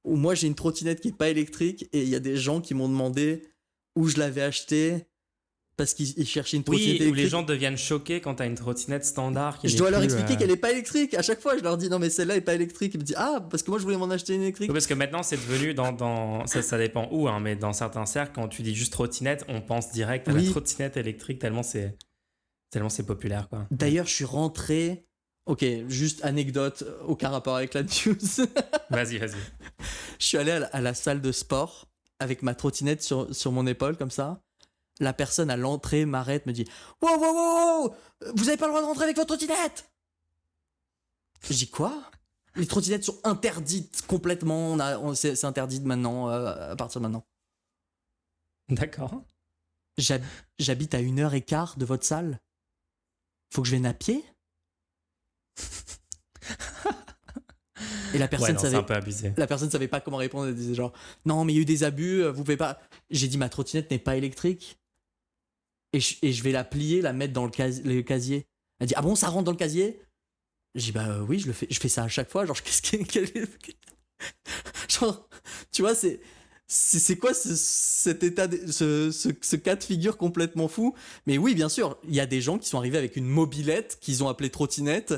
où moi j'ai une trottinette qui est pas électrique et il y a des gens qui m'ont demandé où je l'avais acheté parce qu'ils cherchaient une trottinette électrique. Où les gens deviennent choqués quand t'as une trottinette standard qui je dois leur expliquer qu'elle est pas électrique. À chaque fois je leur dis non mais celle-là est pas électrique. Ils me disent ah parce que moi je voulais m'en acheter une électrique. Oui, parce que maintenant c'est devenu ça dépend où hein, mais dans certains cercles quand tu dis juste trottinette on pense direct à la trottinette électrique tellement c'est populaire quoi. D'ailleurs je suis rentré. Ok, juste anecdote, aucun rapport avec la news. Vas-y. Je suis allé à la salle de sport avec ma trottinette sur mon épaule, comme ça. La personne à l'entrée m'arrête, me dit « Wow, vous avez pas le droit de rentrer avec votre trottinette !» Je dis « Quoi ?» Les trottinettes sont interdites complètement. C'est interdit maintenant, à partir de maintenant. D'accord. J'habite à 1h15 de votre salle. Faut que je vienne à pied ? Et la personne c'est un peu abusé. La personne savait pas comment répondre. Elle disait genre non mais il y a eu des abus, vous pouvez pas. J'ai dit ma trottinette n'est pas électrique et je vais la plier, la mettre dans le casier. Elle dit ah bon ça rentre dans le casier. J'ai dit bah oui je fais ça à chaque fois genre genre tu vois c'est quoi cet état, ce cas de figure complètement fou? Mais oui, bien sûr, il y a des gens qui sont arrivés avec une mobilette qu'ils ont appelée trottinette.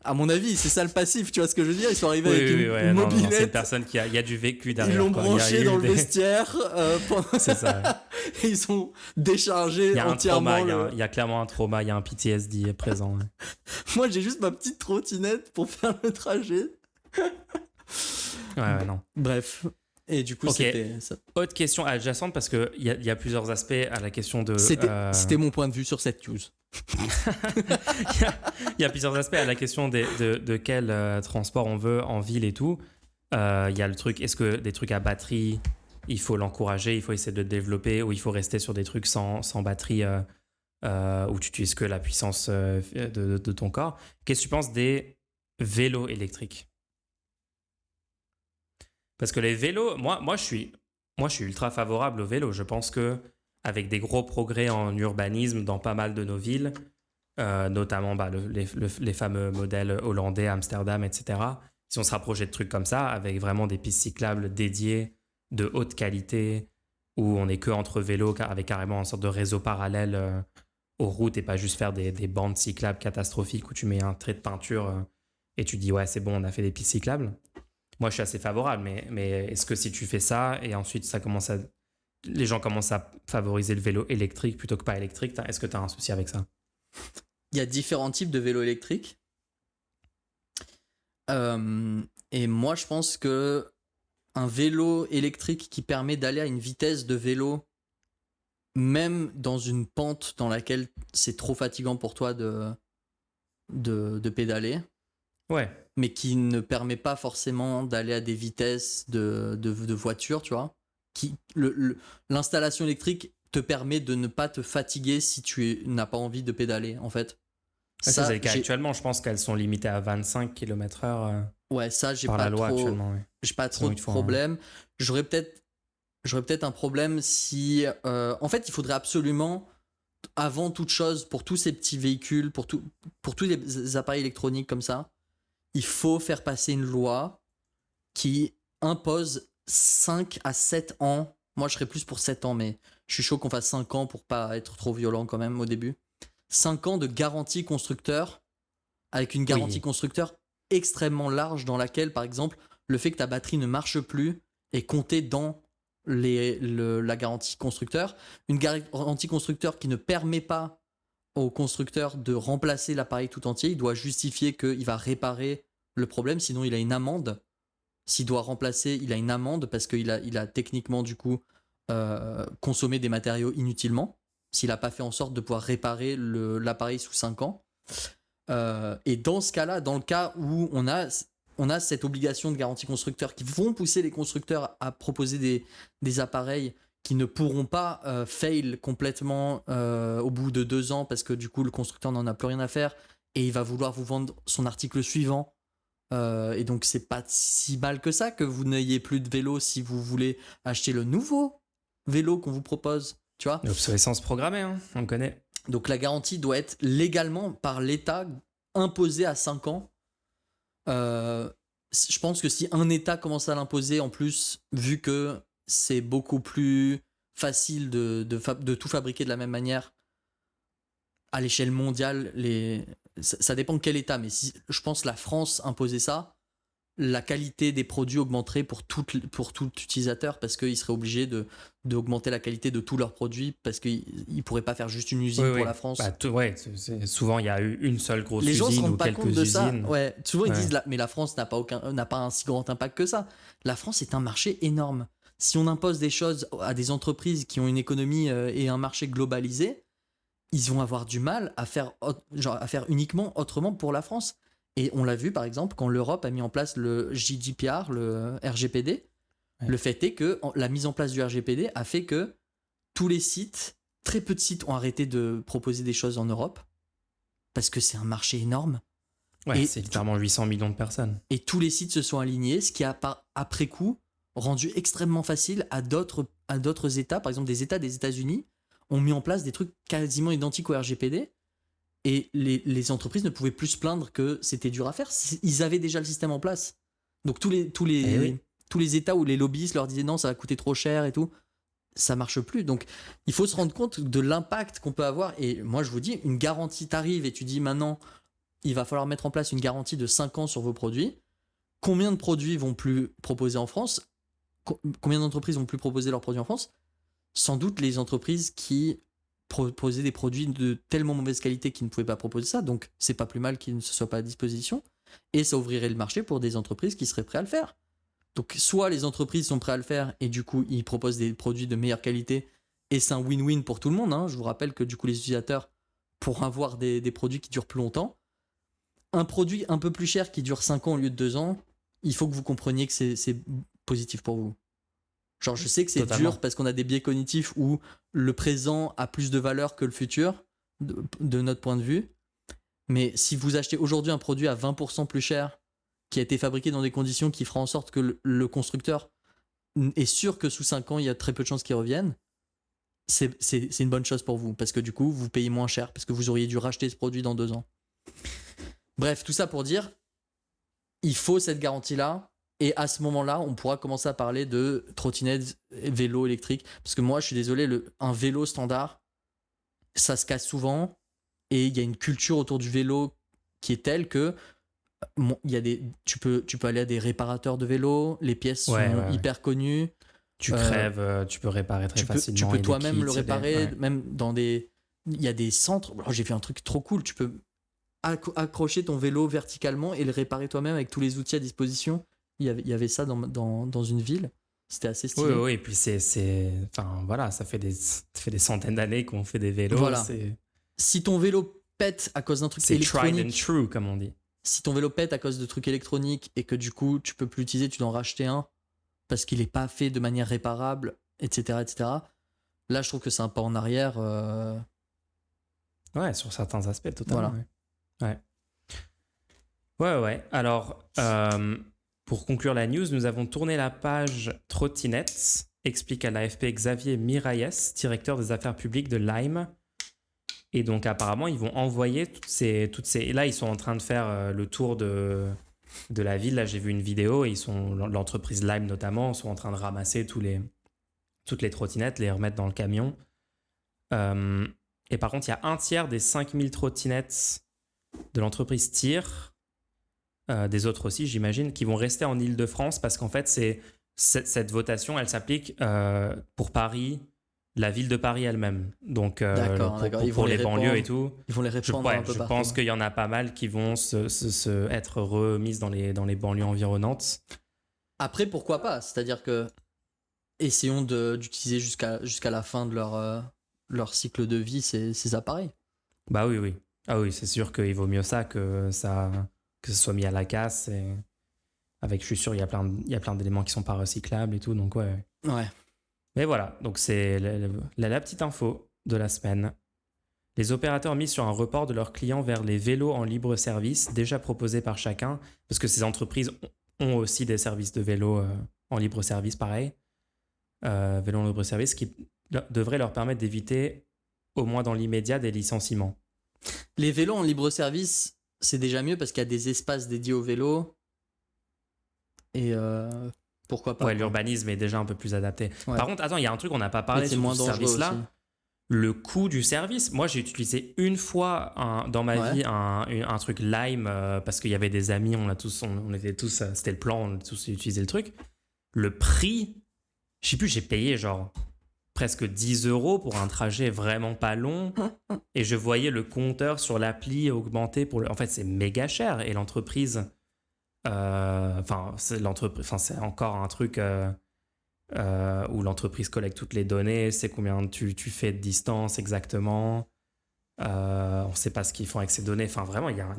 À mon avis, c'est ça le passif, tu vois ce que je veux dire? Ils sont arrivés avec une non, mobilette. c'est une personne il y a du vécu derrière. Ils l'ont quoi. branché dans le vestiaire. C'est ça. Et ils sont déchargés Il y a entièrement. un trauma, il y a clairement un trauma, il y a un PTSD présent. Ouais. Moi, j'ai juste ma petite trottinette pour faire le trajet. Ouais, non. Bref. Et du coup, c'était ça. Autre question adjacente, parce qu'il y a plusieurs aspects à la question de... C'était mon point de vue sur cette news. Il y a plusieurs aspects à la question de quel transport on veut en ville et tout. Il y a le truc, est-ce que des trucs à batterie, il faut l'encourager, il faut essayer de le développer, ou il faut rester sur des trucs sans batterie où tu utilises que la puissance de ton corps. Qu'est-ce que tu penses des vélos électriques? Parce que les vélos, moi je suis ultra favorable aux vélos. Je pense que avec des gros progrès en urbanisme dans pas mal de nos villes, notamment les fameux modèles hollandais, Amsterdam, etc. Si on se rapprochait de trucs comme ça, avec vraiment des pistes cyclables dédiées de haute qualité, où on n'est que entre vélos, avec carrément une sorte de réseau parallèle aux routes et pas juste faire des bandes cyclables catastrophiques où tu mets un trait de peinture et tu dis ouais c'est bon, on a fait des pistes cyclables. Moi, je suis assez favorable, mais est-ce que si tu fais ça et ensuite les gens commencent à favoriser le vélo électrique plutôt que pas électrique, est-ce que tu as un souci avec ça? Il y a différents types de vélos électriques. Et moi, je pense que un vélo électrique qui permet d'aller à une vitesse de vélo, même dans une pente dans laquelle c'est trop fatigant pour toi de pédaler. Ouais. Mais qui ne permet pas forcément d'aller à des vitesses de voiture, tu vois. L'installation électrique te permet de ne pas te fatiguer si tu n'as pas envie de pédaler, en fait. Ça c'est le cas actuellement. Je pense qu'elles sont limitées à 25 km/h ouais, ça, par la loi actuellement. Ouais. J'ai pas trop de problème. J'aurais peut-être un problème si... en fait, il faudrait absolument, avant toute chose, pour tous ces petits véhicules, pour tous les appareils électroniques comme ça, il faut faire passer une loi qui impose 5 à 7 ans. Moi, je serais plus pour 7 ans, mais je suis chaud qu'on fasse 5 ans pour pas être trop violent quand même au début. 5 ans de garantie constructeur, avec une garantie constructeur extrêmement large dans laquelle, par exemple, le fait que ta batterie ne marche plus est compté dans la garantie constructeur. Une garantie constructeur qui ne permet pas au constructeur de remplacer l'appareil tout entier, il doit justifier qu'il va réparer le problème, sinon il a une amende. S'il doit remplacer, il a une amende parce qu'il a techniquement du coup consommé des matériaux inutilement, s'il n'a pas fait en sorte de pouvoir réparer l'appareil sous 5 ans. Et dans ce cas-là, dans le cas où on a cette obligation de garantie constructeur qui vont pousser les constructeurs à proposer des appareils qui ne pourront pas fail complètement au bout de 2 ans parce que du coup le constructeur n'en a plus rien à faire et il va vouloir vous vendre son article suivant. Et donc c'est pas si mal que ça que vous n'ayez plus de vélo si vous voulez acheter le nouveau vélo qu'on vous propose, tu vois. L'obsolescence programmée, hein, on le connaît. Donc la garantie doit être légalement par l'État imposée à 5 ans. Je pense que si un État commence à l'imposer en plus, vu que c'est beaucoup plus facile de tout fabriquer de la même manière à l'échelle mondiale, ça dépend de quel État, mais si je pense la France imposait ça, la qualité des produits augmenterait pour tout utilisateur parce qu'ils seraient obligés d'augmenter la qualité de tous leurs produits parce qu'ils ne pourraient pas faire juste une usine pour la France. Souvent, il y a eu une seule grosse usine. Les gens ne se rendent ou pas quelques compte de ça. usines. Ouais. Souvent, ils disent mais la France n'a pas un si grand impact que ça. La France est un marché énorme. Si on impose des choses à des entreprises qui ont une économie et un marché globalisé, ils vont avoir du mal à faire uniquement autrement pour la France. Et on l'a vu par exemple quand l'Europe a mis en place le GDPR, le RGPD. Ouais. Le fait est que la mise en place du RGPD a fait que tous les sites, très peu de sites ont arrêté de proposer des choses en Europe parce que c'est un marché énorme. Ouais, c'est littéralement 800 millions de personnes. Et tous les sites se sont alignés, ce qui a après coup rendu extrêmement facile à d'autres États, par exemple des États des États-Unis, ont mis en place des trucs quasiment identiques au RGPD. Et les entreprises ne pouvaient plus se plaindre que c'était dur à faire. Ils avaient déjà le système en place. Donc tous les tous les États où les lobbyistes leur disaient non, ça va coûter trop cher et tout, ça marche plus. Donc, il faut se rendre compte de l'impact qu'on peut avoir. Et moi, je vous dis, une garantie t'arrive et tu dis maintenant, il va falloir mettre en place une garantie de 5 ans sur vos produits. Combien de produits vont plus proposer en France ? Combien d'entreprises vont plus proposer leurs produits en France ? Sans doute les entreprises qui proposaient des produits de tellement mauvaise qualité qu'ils ne pouvaient pas proposer ça. Donc, c'est pas plus mal qu'ils ne se soient pas à disposition. Et ça ouvrirait le marché pour des entreprises qui seraient prêtes à le faire. Donc, soit les entreprises sont prêtes à le faire et du coup, ils proposent des produits de meilleure qualité et c'est un win-win pour tout le monde. Hein. Je vous rappelle que du coup, les utilisateurs pourront avoir des produits qui durent plus longtemps. Un produit un peu plus cher qui dure 5 ans au lieu de 2 ans, il faut que vous compreniez que c'est positif pour vous. Genre, je sais que c'est Totalement. dur parce qu'on a des biais cognitifs où le présent a plus de valeur que le futur, de notre point de vue. Mais si vous achetez aujourd'hui un produit à 20% plus cher, qui a été fabriqué dans des conditions qui feront en sorte que le constructeur est sûr que sous 5 ans, il y a très peu de chances qu'il revienne, c'est une bonne chose pour vous. Parce que du coup, vous payez moins cher, parce que vous auriez dû racheter ce produit dans 2 ans. Bref, tout ça pour dire, il faut cette garantie-là. Et à ce moment-là, on pourra commencer à parler de trottinettes, vélo électrique. Parce que moi, je suis désolé, un vélo standard, ça se casse souvent. Et il y a une culture autour du vélo qui est telle que tu peux aller à des réparateurs de vélos, les pièces sont hyper connues. Tu crèves, tu peux réparer très facilement. Tu peux toi-même kits, le réparer, même dans des... Il y a des centres... Alors, j'ai fait un truc trop cool, tu peux accrocher ton vélo verticalement et le réparer toi-même avec tous les outils à disposition. Il y avait ça dans une ville. C'était assez stylé. Oui, et puis enfin, voilà, ça fait des centaines d'années qu'on fait des vélos. Voilà. Si ton vélo pète à cause d'un truc électronique... C'est tried and true, comme on dit. Si ton vélo pète à cause de trucs électroniques et que du coup, tu peux plus l'utiliser, tu dois en racheter un parce qu'il n'est pas fait de manière réparable, etc., etc. Là, je trouve que c'est un pas en arrière. Ouais, sur certains aspects, totalement. Voilà. Ouais. Alors, pour conclure la news, nous avons tourné la page trottinettes, explique à l'AFP Xavier Miralles, directeur des affaires publiques de Lime. Et donc, apparemment, ils vont envoyer toutes ces... Et là, ils sont en train de faire le tour de la ville. Là, j'ai vu une vidéo. Et l'entreprise Lime, notamment, sont en train de ramasser toutes les trottinettes, les remettre dans le camion. Et par contre, il y a un tiers des 5000 trottinettes de l'entreprise TIR, des autres aussi, j'imagine, qui vont rester en Île-de-France parce qu'en fait, cette votation, elle s'applique pour Paris, la ville de Paris elle-même. Donc, pour les banlieues et tout. Ils vont les répandre un peu je partout. pense qu'il y en a pas mal qui vont être remises dans les banlieues environnantes. Après, pourquoi pas ? C'est-à-dire que essayons d'utiliser jusqu'à la fin de leur cycle de vie ces appareils. Bah oui. Ah oui, c'est sûr qu'il vaut mieux ça que ce soit mis à la casse. Je suis sûr, il y a plein d'éléments qui sont pas recyclables et tout, donc ouais. Mais voilà, donc c'est la petite info de la semaine. Les opérateurs misent sur un report de leurs clients vers les vélos en libre service, déjà proposés par chacun, parce que ces entreprises ont aussi des services de vélo en libre service, pareil. Vélo en libre service, qui devrait leur permettre d'éviter, au moins dans l'immédiat, des licenciements. Les vélos en libre service, c'est déjà mieux parce qu'il y a des espaces dédiés aux vélos. Et pourquoi pas. Ouais, l'urbanisme est déjà un peu plus adapté. Ouais. Par contre, attends, il y a un truc, on n'a pas parlé sur ce service-là. Aussi. Le coût du service. Moi, j'ai utilisé une fois dans ma vie un truc Lime parce qu'il y avait des amis, on était tous, c'était le plan, on a tous utilisé le truc. Le prix, je sais plus, j'ai payé genre presque 10 € pour un trajet vraiment pas long et je voyais le compteur sur l'appli augmenter en fait, c'est méga cher et l'entreprise, c'est encore un truc où l'entreprise collecte toutes les données, c'est combien tu fais de distance exactement, on ne sait pas ce qu'ils font avec ces données, enfin vraiment il y a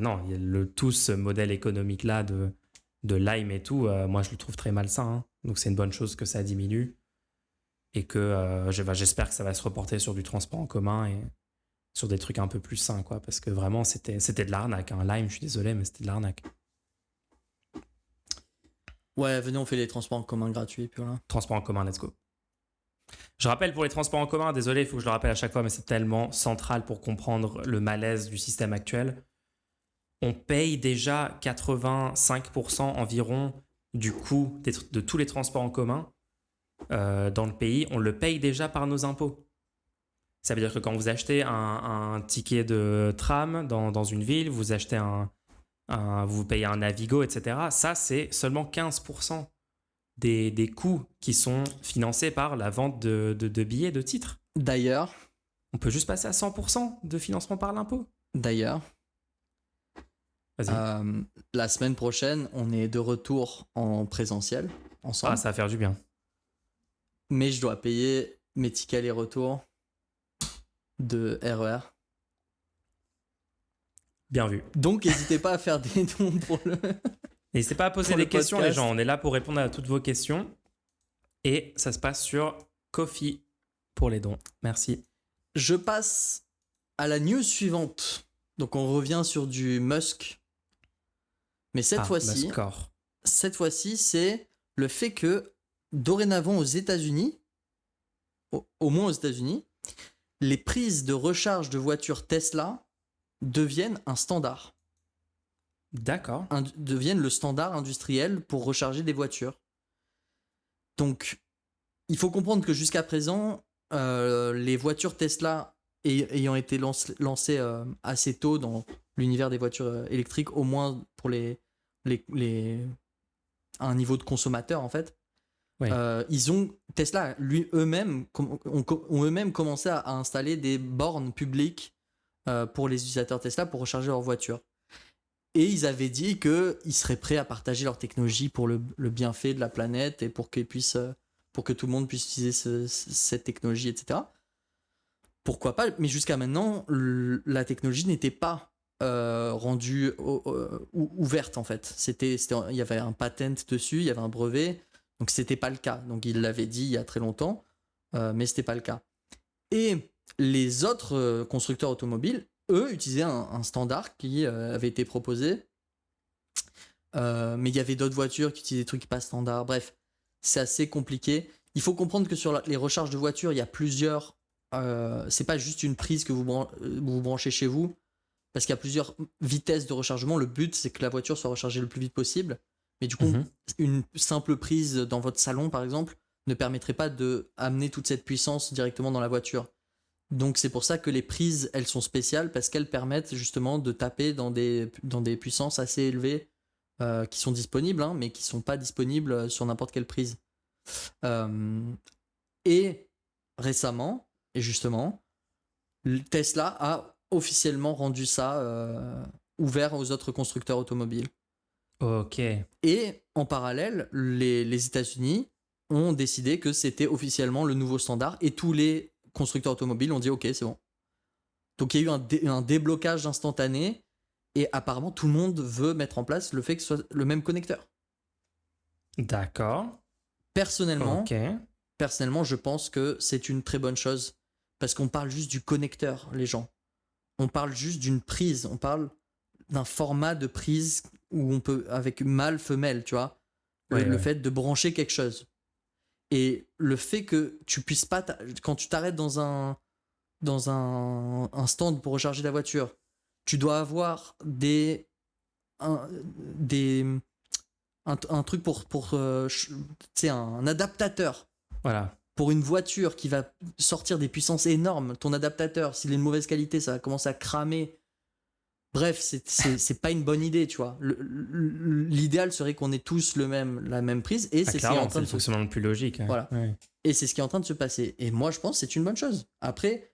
tout ce modèle économique là de Lime et tout, moi je le trouve très malsain, hein. Donc c'est une bonne chose que ça diminue et que j'espère que ça va se reporter sur du transport en commun et sur des trucs un peu plus sains, quoi, parce que vraiment c'était de l'arnaque, hein. Lime, je suis désolé, mais c'était de l'arnaque. Ouais, venez, on fait les transports en commun gratuits. Puis voilà. Transports en commun, let's go. Je rappelle pour les transports en commun, désolé, il faut que je le rappelle à chaque fois, mais c'est tellement central pour comprendre le malaise du système actuel. On paye déjà 85% environ du coût de tous les transports en commun dans le pays, on le paye déjà par nos impôts. Ça veut dire que quand vous achetez un ticket de tram dans une ville, vous achetez vous payez un Navigo, etc. Ça, c'est seulement 15% des coûts qui sont financés par la vente de billets, de titres. D'ailleurs, On peut juste passer à 100% de financement par l'impôt. Vas-y. La semaine prochaine, on est de retour en présentiel ensemble. Ah, ça va faire du bien. Mais je dois payer mes tickets aller-retour de RER. Bien vu. Donc, n'hésitez pas à faire des dons pour le... N'hésitez pas à poser Pour des le questions, podcast. les gens. On est là pour répondre à toutes vos questions. Et ça se passe sur Ko-fi pour les dons. Merci. Je passe à la news suivante. Donc, on revient sur du Musk. Mais cette fois-ci, c'est le fait que dorénavant aux États-Unis, au moins aux États-Unis, les prises de recharge de voitures Tesla deviennent un standard. D'accord. Deviennent le standard industriel pour recharger des voitures. Donc, il faut comprendre que jusqu'à présent, les voitures Tesla ayant été lancées assez tôt dans l'univers des voitures électriques, au moins pour à un niveau de consommateur en fait, Oui. Tesla eux-mêmes ont eux-mêmes commencé à installer des bornes publiques pour les utilisateurs Tesla pour recharger leur voiture. Et ils avaient dit qu'ils seraient prêts à partager leur technologie pour le bienfait de la planète et pour que tout le monde puisse utiliser cette technologie, etc. Pourquoi pas? Mais jusqu'à maintenant, la technologie n'était pas rendue ouverte en fait. Il y avait un patent dessus, il y avait un brevet, donc c'était pas le cas. Donc ils l'avaient dit il y a très longtemps, mais c'était pas le cas. Et les autres constructeurs automobiles, eux, utilisaient un standard qui avait été proposé. Mais il y avait d'autres voitures qui utilisaient des trucs pas standards. Bref, c'est assez compliqué. Il faut comprendre que sur les recharges de voitures, il y a plusieurs... c'est pas juste une prise que vous branchez chez vous, parce qu'il y a plusieurs vitesses de rechargement. Le but, c'est que la voiture soit rechargée le plus vite possible. Mais du coup, une simple prise dans votre salon, par exemple, ne permettrait pas d'amener toute cette puissance directement dans la voiture. Donc c'est pour ça que les prises, elles sont spéciales, parce qu'elles permettent justement de taper dans des puissances assez élevées qui sont disponibles, hein, mais qui ne sont pas disponibles sur n'importe quelle prise. Et récemment, et justement, Tesla a officiellement rendu ça ouvert aux autres constructeurs automobiles. Ok. Et en parallèle, les États-Unis ont décidé que c'était officiellement le nouveau standard, et tous les constructeurs automobiles ont dit ok, c'est bon. Donc il y a eu un déblocage instantané, et apparemment tout le monde veut mettre en place le fait que ce soit le même connecteur. D'accord. Personnellement, Ok. je pense que c'est une très bonne chose, parce qu'on parle juste du connecteur, les gens. On parle juste d'une prise, on parle d'un format de prise où on peut, avec mâle, femelle, tu vois, le fait de brancher quelque chose. Et le fait que tu puisses pas, quand tu t'arrêtes dans un stand pour recharger la voiture, tu dois avoir un truc pour tu sais, un adaptateur. Voilà. Pour une voiture qui va sortir des puissances énormes, ton adaptateur, s'il est de mauvaise qualité, ça va commencer à cramer. Bref, c'est pas une bonne idée, tu vois. L'idéal serait qu'on ait tous la même prise, et c'est ce qui est en train le fonctionnement le plus logique. Hein. Voilà. Ouais. Et c'est ce qui est en train de se passer. Et moi, je pense que c'est une bonne chose. Après,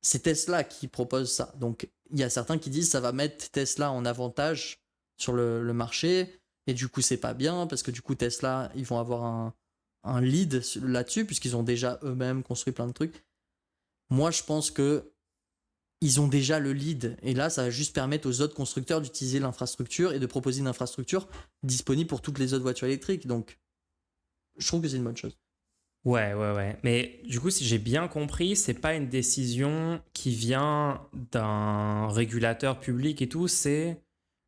c'est Tesla qui propose ça. Donc, il y a certains qui disent que ça va mettre Tesla en avantage sur le marché, et du coup, c'est pas bien, parce que du coup, Tesla, ils vont avoir un lead là-dessus, puisqu'ils ont déjà eux-mêmes construit plein de trucs. Moi, je pense que ils ont déjà le lead, et là ça va juste permettre aux autres constructeurs d'utiliser l'infrastructure et de proposer une infrastructure disponible pour toutes les autres voitures électriques. Donc je trouve que c'est une bonne chose. Ouais. Mais du coup, si j'ai bien compris, c'est pas une décision qui vient d'un régulateur public et tout.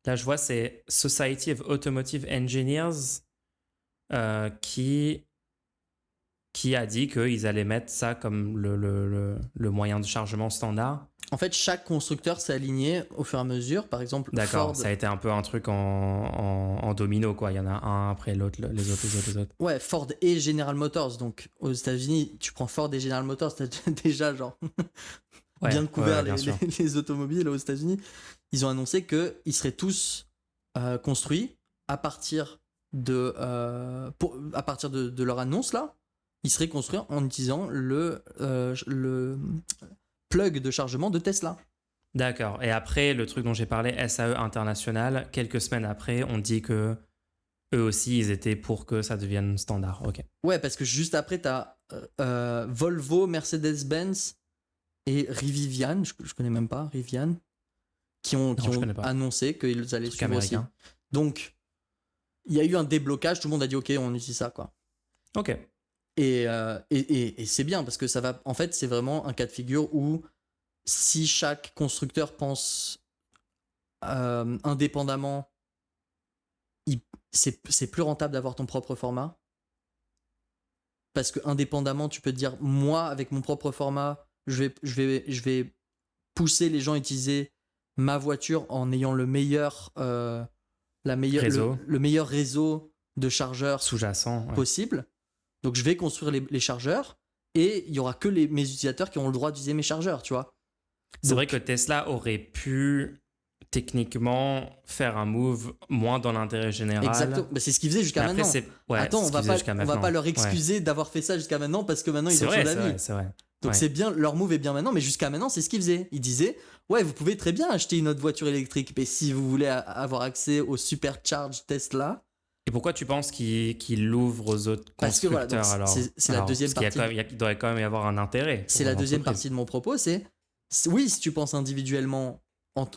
Là, je vois, c'est Society of Automotive Engineers qui qui a dit qu'ils allaient mettre ça comme le moyen de chargement standard. En fait, chaque constructeur s'est aligné au fur et à mesure. Par exemple, D'accord, Ford. ça a été un peu un truc en domino, quoi. Il y en a un après l'autre, les autres. Ouais, Ford et General Motors. Donc, aux États-Unis, tu prends Ford et General Motors, t'as déjà genre bien couvert bien sûr. les automobiles aux États-Unis. Ils ont annoncé qu'ils seraient tous construits à partir de leur annonce là. Ils seraient construits en utilisant le plug de chargement de Tesla. D'accord. Et après, le truc dont j'ai parlé, SAE International, quelques semaines après, on dit que eux aussi, ils étaient pour que ça devienne standard. Ok. Ouais, parce que juste après, t'as Volvo, Mercedes-Benz et Rivian, je connais même pas, Rivian, qui ont annoncé qu'ils allaient suivre aussi. Donc, il y a eu un déblocage, tout le monde a dit ok, on utilise ça, quoi. Ok. Et c'est bien parce que ça va. En fait, c'est vraiment un cas de figure où si chaque constructeur pense indépendamment, c'est plus rentable d'avoir ton propre format. Parce que indépendamment, tu peux te dire, moi, avec mon propre format, je vais pousser les gens à utiliser ma voiture en ayant le meilleur, le meilleur réseau de chargeurs sous-jacent possible. Donc, je vais construire les chargeurs et il y aura que mes utilisateurs qui auront le droit d'utiliser mes chargeurs, tu vois. C'est vrai que Tesla aurait pu techniquement faire un move moins dans l'intérêt général. Exactement. Bah, c'est ce qu'ils faisaient jusqu'à maintenant. Attends, on va pas leur excuser d'avoir fait ça jusqu'à maintenant parce que maintenant ils ont changé d'avis. C'est vrai. Donc c'est bien, leur move est bien maintenant, mais jusqu'à maintenant c'est ce qu'ils faisaient. Ils disaient ouais, vous pouvez très bien acheter une autre voiture électrique, mais si vous voulez avoir accès au supercharge Tesla. Et pourquoi tu penses qu'ils l'ouvrent aux autres constructeurs? Parce que voilà, c'est la deuxième partie. Il doit quand même y avoir un intérêt. C'est la deuxième partie de mon propos, oui, si tu penses individuellement,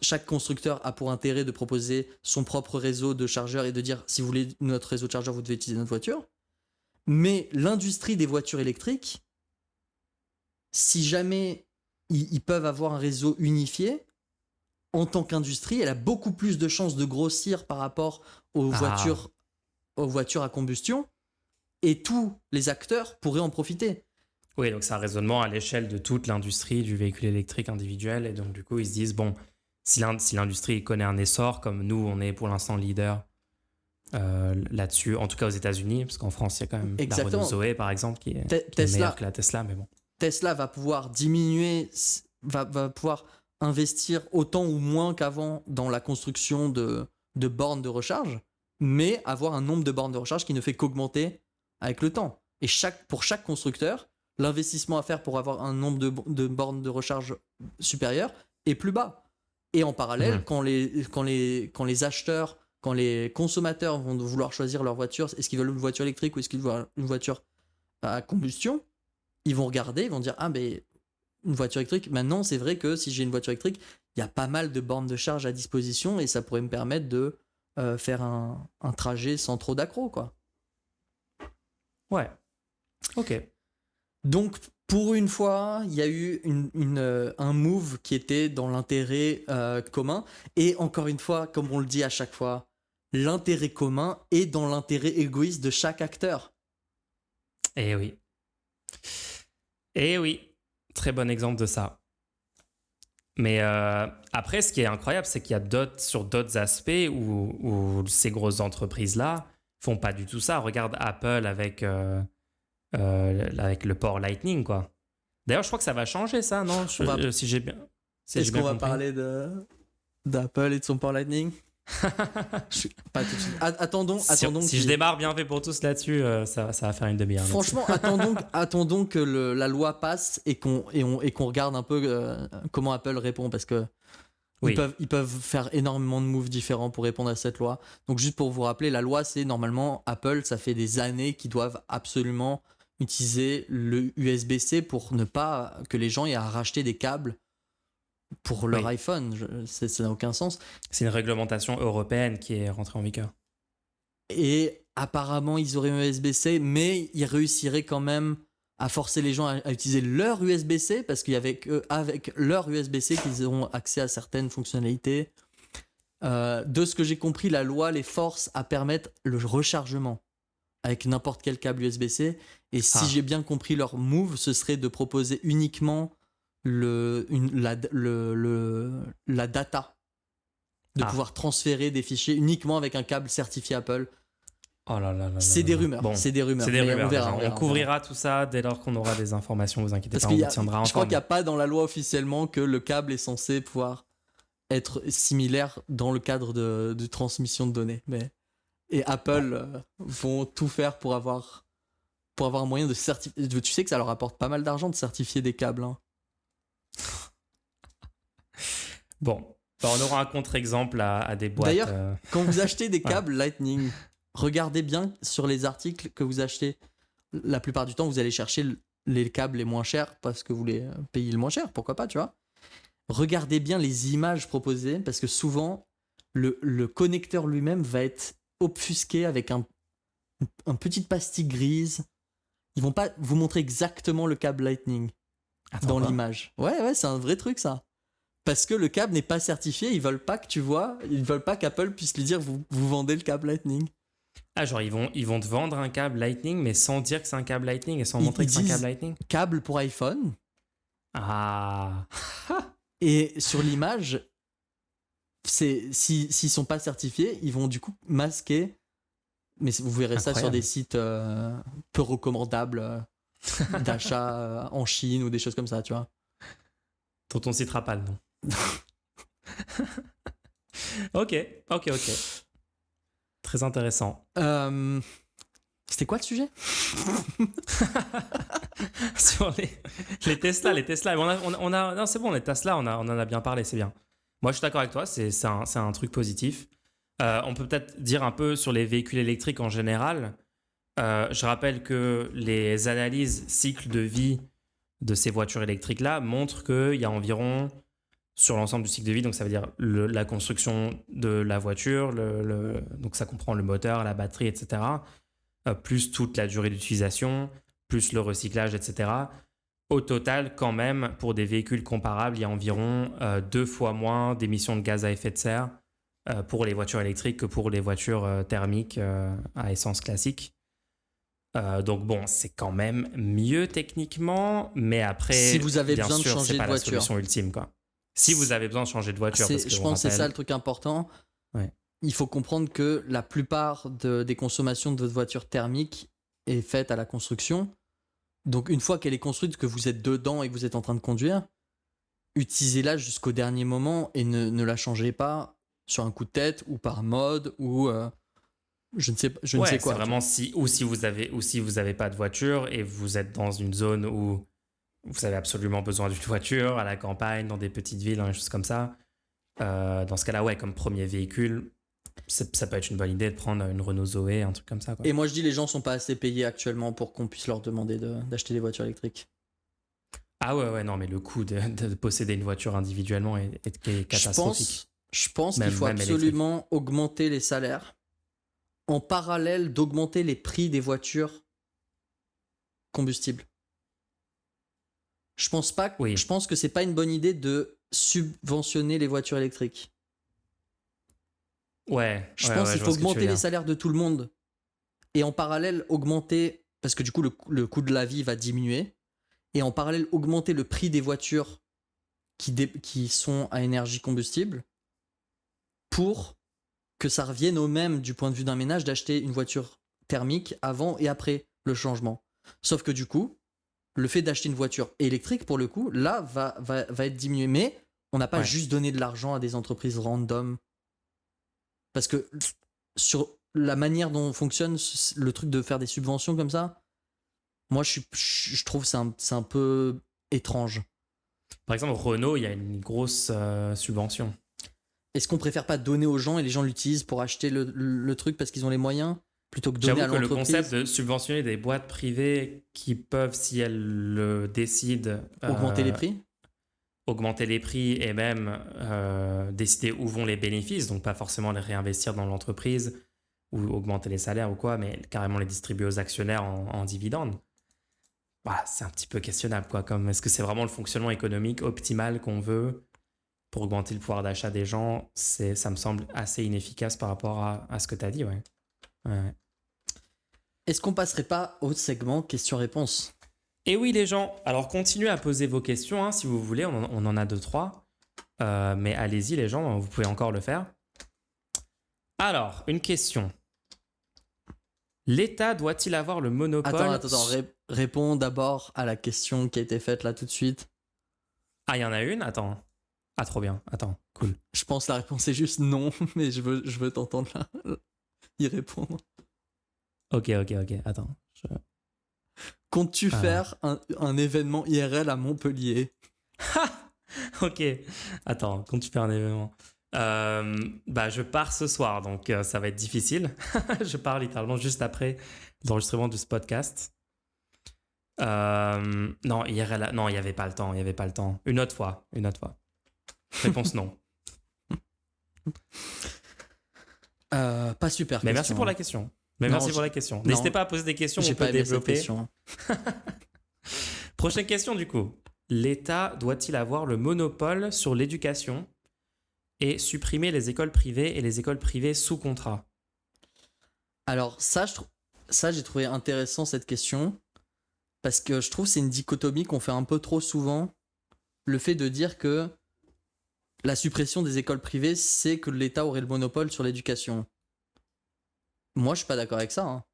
chaque constructeur a pour intérêt de proposer son propre réseau de chargeurs et de dire si vous voulez notre réseau de chargeurs, vous devez utiliser notre voiture. Mais l'industrie des voitures électriques, si jamais ils peuvent avoir un réseau unifié, en tant qu'industrie, elle a beaucoup plus de chances de grossir par rapport aux voitures à combustion et tous les acteurs pourraient en profiter. Oui, donc c'est un raisonnement à l'échelle de toute l'industrie du véhicule électrique individuel. Et donc, du coup, ils se disent, bon, si l'industrie connaît un essor, comme nous, on est pour l'instant leader là-dessus, en tout cas aux États-Unis, parce qu'en France, il y a quand même la Renault Zoé, par exemple, qui est meilleure que la Tesla, mais bon. Tesla va pouvoir diminuer, va pouvoir investir autant ou moins qu'avant dans la construction de bornes de recharge, mais avoir un nombre de bornes de recharge qui ne fait qu'augmenter avec le temps. Et pour chaque constructeur, l'investissement à faire pour avoir un nombre de bornes de recharge supérieur est plus bas. Et en parallèle, quand les acheteurs, quand les consommateurs vont vouloir choisir leur voiture, est-ce qu'ils veulent une voiture électrique ou est-ce qu'ils veulent une voiture à combustion, ils vont regarder, ils vont dire ah ben une voiture électrique, maintenant c'est vrai que si j'ai une voiture électrique, il y a pas mal de bornes de charge à disposition et ça pourrait me permettre de faire un trajet sans trop d'accro, quoi. Ouais. Ok. Donc, pour une fois, il y a eu un move qui était dans l'intérêt commun. Et encore une fois, comme on le dit à chaque fois, l'intérêt commun est dans l'intérêt égoïste de chaque acteur. Eh oui. Très bon exemple de ça. Mais après, ce qui est incroyable, c'est qu'il y a sur d'autres aspects où ces grosses entreprises-là font pas du tout ça. Regarde Apple avec le port Lightning, quoi. D'ailleurs, je crois que ça va changer, ça, non? Si j'ai bien. Est-ce qu'on va parler d'Apple et de son port Lightning? Pas tout de suite. Attendons. Si je démarre bien fait pour tous là-dessus, ça va faire une demi-heure. Franchement, attendons que la loi passe et qu'on regarde un peu comment Apple répond, parce que ils peuvent faire énormément de moves différents pour répondre à cette loi. Donc juste pour vous rappeler, la loi, c'est normalement Apple, ça fait des années qu'ils doivent absolument utiliser le USB-C pour ne pas que les gens aient à racheter des câbles pour leur iPhone. Ça n'a aucun sens. C'est une réglementation européenne qui est rentrée en vigueur. Et apparemment, ils auraient un USB-C, mais ils réussiraient quand même à forcer les gens à utiliser leur USB-C, parce qu'il y avait qu'avec leur USB-C qu'ils auront accès à certaines fonctionnalités. De ce que j'ai compris, la loi les force à permettre le rechargement. avec n'importe quel câble USB-C. Et si Ah. j'ai bien compris leur move, ce serait de proposer uniquement la data, de Ah. pouvoir transférer des fichiers uniquement avec un câble certifié Apple. Oh là là là C'est là des là. rumeurs, Bon, c'est des rumeurs. c'est des mais rumeurs. on verra, déjà. on verra, On couvrira tout ça dès lors qu'on aura des informations, vous inquiétez Parce pas, qu'il on y vous a, tiendra je crois qu'il n'y informés. a pas dans la loi officiellement que le câble est censé pouvoir être similaire dans le cadre de transmission de données. Et Apple vont tout faire pour avoir un moyen de certifier. Tu sais que ça leur apporte pas mal d'argent de certifier des câbles. Hein. Bon, bah, on aura un contre-exemple à des boîtes. D'ailleurs, quand vous achetez des Voilà. câbles Lightning, regardez bien sur les articles que vous achetez. La plupart du temps, vous allez chercher les câbles les moins chers parce que vous les payez le moins cher, pourquoi pas, tu vois. Regardez bien les images proposées parce que souvent, le connecteur lui-même va être obfusqué avec un petite pastille grise. Ils vont pas vous montrer exactement le câble Lightning Attends, dans quoi l'image. Ouais, c'est un vrai truc ça. Parce que le câble n'est pas certifié, ils veulent pas que tu vois, ils veulent pas qu'Apple puisse lui dire vous vendez le câble Lightning. Ah, genre, ils vont te vendre un câble Lightning, mais sans dire que c'est un câble Lightning et sans Ils montrer que c'est un disent- câble Lightning. Câble pour iPhone. Ah. Et sur l'image, s'ils sont pas certifiés, ils vont du coup masquer. Mais vous verrez ça sur Incroyable. des sites peu recommandables d'achat en Chine ou des choses comme ça, tu vois. Dont on citera pas le nom. Ok. Très intéressant. C'était quoi le sujet? Sur les Tesla. Non, c'est bon, les Tesla, on en a bien parlé, c'est bien. Moi, je suis d'accord avec toi, c'est un truc positif. On peut peut-être dire un peu sur les véhicules électriques en général. Je rappelle que les analyses cycle de vie de ces voitures électriques-là montrent qu'il y a environ, sur l'ensemble du cycle de vie, donc ça veut dire la construction de la voiture, donc ça comprend le moteur, la batterie, etc., plus toute la durée d'utilisation, plus le recyclage, etc. Au total, quand même, pour des véhicules comparables, il y a environ 2 fois moins d'émissions de gaz à effet de serre pour les voitures électriques que pour les voitures thermiques à essence classique. Donc bon, c'est quand même mieux techniquement, mais après, Si vous avez bien besoin de sûr, changer c'est de pas la voiture. solution ultime, quoi. Si vous avez besoin de changer de voiture, parce que Je on pense que c'est ça rappelle- le truc important. Ouais. Il faut comprendre que la plupart des consommations de votre voiture thermique est faite à la construction. Donc une fois qu'elle est construite, que vous êtes dedans et que vous êtes en train de conduire, utilisez-la jusqu'au dernier moment et ne la changez pas sur un coup de tête ou par mode ou je ne sais quoi. c'est vraiment si vous avez pas de voiture et vous êtes dans une zone où vous avez absolument besoin d'une voiture, à la campagne, dans des petites villes, des choses comme ça. Dans ce cas-là, ouais, comme premier véhicule, ça peut être une bonne idée de prendre une Renault Zoé, un truc comme ça, quoi. Et moi je dis les gens sont pas assez payés actuellement pour qu'on puisse leur demander d'acheter des voitures électriques. Ah ouais, non, mais le coût de posséder une voiture individuellement est catastrophique. Je pense qu'il Même- faut même absolument augmenter les salaires en parallèle d'augmenter les prix des voitures combustibles. Je pense pas. Oui. Je pense que c'est pas une bonne idée de subventionner les voitures électriques. Ouais. Je ouais, pense ouais, qu'il je faut vois ce que tu veux augmenter les dire. salaires de tout le monde et en parallèle augmenter parce que du coup le coût de la vie va diminuer et en parallèle augmenter le prix des voitures qui sont à énergie combustible pour que ça revienne au même du point de vue d'un ménage d'acheter une voiture thermique avant et après le changement. Sauf que du coup, le fait d'acheter une voiture électrique, pour le coup, là, va être diminué. Mais on n'a pas Ouais. juste donné de l'argent à des entreprises random. Parce que sur la manière dont fonctionne le truc de faire des subventions comme ça, moi, je trouve que c'est un peu étrange. Par exemple, Renault, il y a une grosse subvention. Est-ce qu'on préfère pas donner aux gens et les gens l'utilisent pour acheter le truc parce qu'ils ont les moyens plutôt que donner à J'avoue que le l'entreprise? concept de subventionner des boîtes privées qui peuvent, si elles le décident, Augmenter les prix? augmenter les prix et même décider où vont les bénéfices, donc pas forcément les réinvestir dans l'entreprise ou augmenter les salaires ou quoi, mais carrément les distribuer aux actionnaires en dividendes. Voilà, c'est un petit peu questionnable, quoi. Comme, est-ce que c'est vraiment le fonctionnement économique optimal qu'on veut pour augmenter le pouvoir d'achat des gens? Ça me semble assez inefficace par rapport à ce que tu as dit, ouais. Ouais. Est-ce qu'on passerait pas au segment questions-réponses? Et oui, les gens, alors continuez à poser vos questions, hein, si vous voulez, on en a 2-3. Mais allez-y, les gens, vous pouvez encore le faire. Alors, une question. L'État doit-il avoir le monopole... Attends, réponds d'abord à la question qui a été faite là tout de suite. Ah, il y en a une? Attends. Ah, trop bien. Attends, cool. Je pense que la réponse est juste non, mais je veux t'entendre là, y répondre. Ok, attends. Comptes-tu faire un événement IRL à Montpellier? Ok, attends, quand tu fais un événement. Je pars ce soir, donc ça va être difficile. Je pars littéralement juste après l'enregistrement de ce podcast. Non, IRL, non, il n'y avait pas le temps, Une autre fois. Réponse non. Pas super Mais question. merci pour la question. Non, N'hésitez pas à poser des questions, j'ai on pas peut aimé cette développer. question. Prochaine question du coup. L'État doit-il avoir le monopole sur l'éducation et supprimer les écoles privées et les écoles privées sous contrat? Alors ça, j'ai trouvé intéressant cette question, parce que je trouve que c'est une dichotomie qu'on fait un peu trop souvent. Le fait de dire que la suppression des écoles privées, c'est que l'État aurait le monopole sur l'éducation. Moi, je suis pas d'accord avec ça. Hein.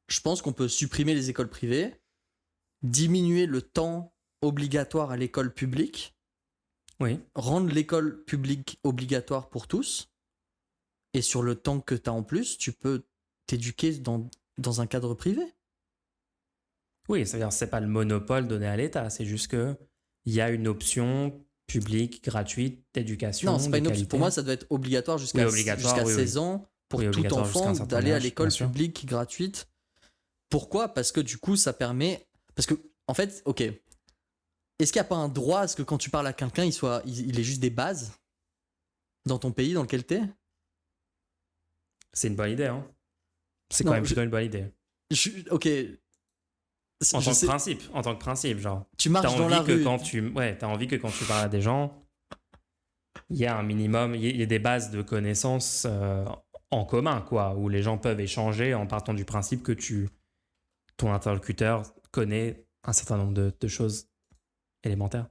Je pense qu'on peut supprimer les écoles privées, diminuer le temps obligatoire à l'école publique, Oui. rendre l'école publique obligatoire pour tous, et sur le temps que tu as en plus, tu peux t'éduquer dans un cadre privé. Oui, c'est-à-dire c'est pas le monopole donné à l'État, c'est juste que il y a une option publique gratuite d'éducation. Non, c'est pas une option. qualité. Pour moi, ça doit être obligatoire jusqu'à Oui, obligatoire, 16 ans pour tout obligatoire jusqu'à un enfant certain d'aller à âge, l'école bien sûr. publique gratuite. Pourquoi? Parce que du coup, ça permet. Parce que, en fait, ok. Est-ce qu'il n'y a pas un droit à ce que quand tu parles à quelqu'un, il ait juste des bases dans ton pays dans lequel t'es? C'est une bonne idée, hein. C'est Non, quand même plutôt une bonne idée. Ok. En tant que principe, genre. Tu marches dans la rue. T'as envie que quand tu parles à des gens, il y a un minimum, il y a des bases de connaissances en commun, quoi, où les gens peuvent échanger en partant du principe que ton interlocuteur connaît un certain nombre de choses élémentaires.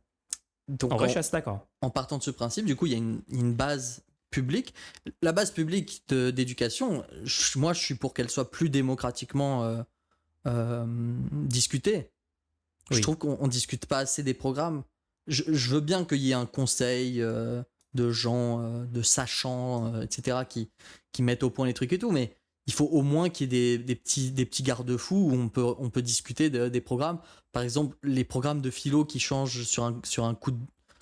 Donc, En vrai, je suis assez d'accord. En partant de ce principe, du coup, il y a une base publique. La base publique d'éducation, moi, je suis pour qu'elle soit plus démocratiquement discutée. Oui. Je trouve qu'on ne discute pas assez des programmes. Je veux bien qu'il y ait un conseil de gens, de sachants, etc., qui mettent au point les trucs et tout, mais il faut au moins qu'il y ait des petits garde-fous où on peut discuter des programmes. Par exemple, les programmes de philo qui changent sur un coup de,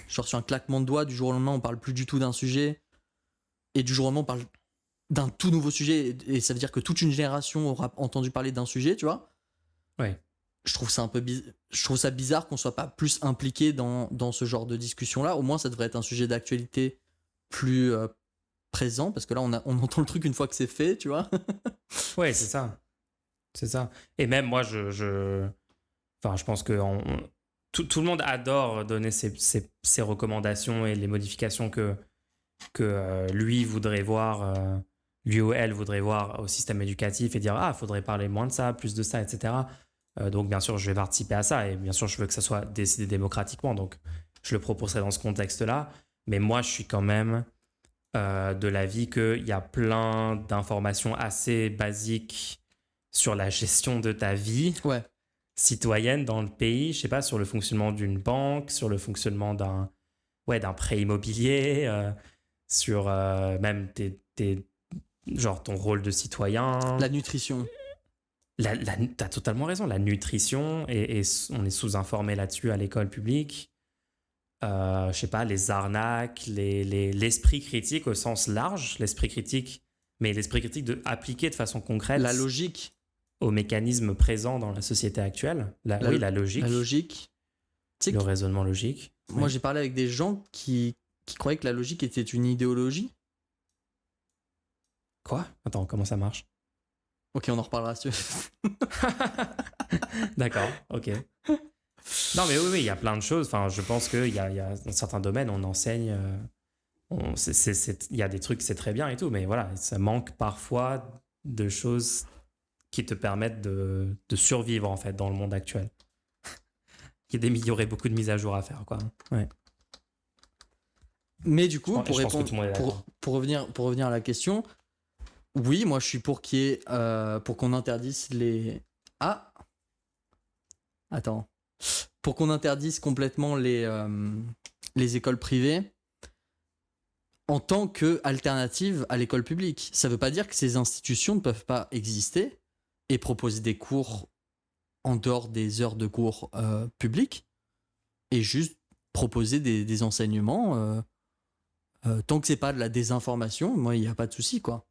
genre sur un claquement de doigts, du jour au lendemain, on parle plus du tout d'un sujet, et du jour au lendemain, on parle d'un tout nouveau sujet, et ça veut dire que toute une génération aura entendu parler d'un sujet, tu vois. Ouais. Je trouve ça bizarre qu'on soit pas plus impliqué dans ce genre de discussion-là. Au moins, ça devrait être un sujet d'actualité plus présent, parce que là, on entend le truc une fois que c'est fait, tu vois. Ouais, c'est ça. C'est ça. Et même moi, je pense que tout le monde adore donner ses recommandations et les modifications que lui voudrait voir, lui ou elle voudrait voir au système éducatif et dire ah, faudrait parler moins de ça, plus de ça, etc. Donc bien sûr, je vais participer à ça et bien sûr, je veux que ça soit décidé démocratiquement. Donc je le proposerai dans ce contexte-là. Mais moi, je suis quand même de l'avis qu'il y a plein d'informations assez basiques sur la gestion de ta vie citoyenne dans le pays. Je sais pas, sur le fonctionnement d'une banque, sur le fonctionnement d'un prêt immobilier, sur même genre ton rôle de citoyen. La nutrition. T'as totalement raison, la nutrition, et on est sous-informé là-dessus à l'école publique. Je sais pas, les arnaques, l'esprit critique au sens large, l'esprit critique appliqué de façon concrète. La logique. Aux mécanismes présents dans la société actuelle. La logique. La logique. Le raisonnement logique. Moi, j'ai parlé avec des gens qui croyaient que la logique était une idéologie. Quoi? Attends, comment ça marche? Ok, on en reparlera dessus. D'accord, ok. Non, mais oui, il y a plein de choses. Enfin, je pense qu'il y a dans certains domaines, on enseigne. Il y a des trucs, c'est très bien et tout, mais voilà, ça manque parfois de choses qui te permettent de survivre en fait dans le monde actuel. Il y aurait beaucoup de mises à jour à faire, quoi. Ouais. Mais du coup, Je pense que tout le monde est d'accord. pour revenir à la question, oui, moi je suis pour pour qu'on interdise les... Ah, attends. Pour qu'on interdise complètement les écoles privées en tant qu'alternative à l'école publique. Ça ne veut pas dire que ces institutions ne peuvent pas exister et proposer des cours en dehors des heures de cours publics et juste proposer des enseignements tant que c'est pas de la désinformation, moi il n'y a pas de souci, quoi.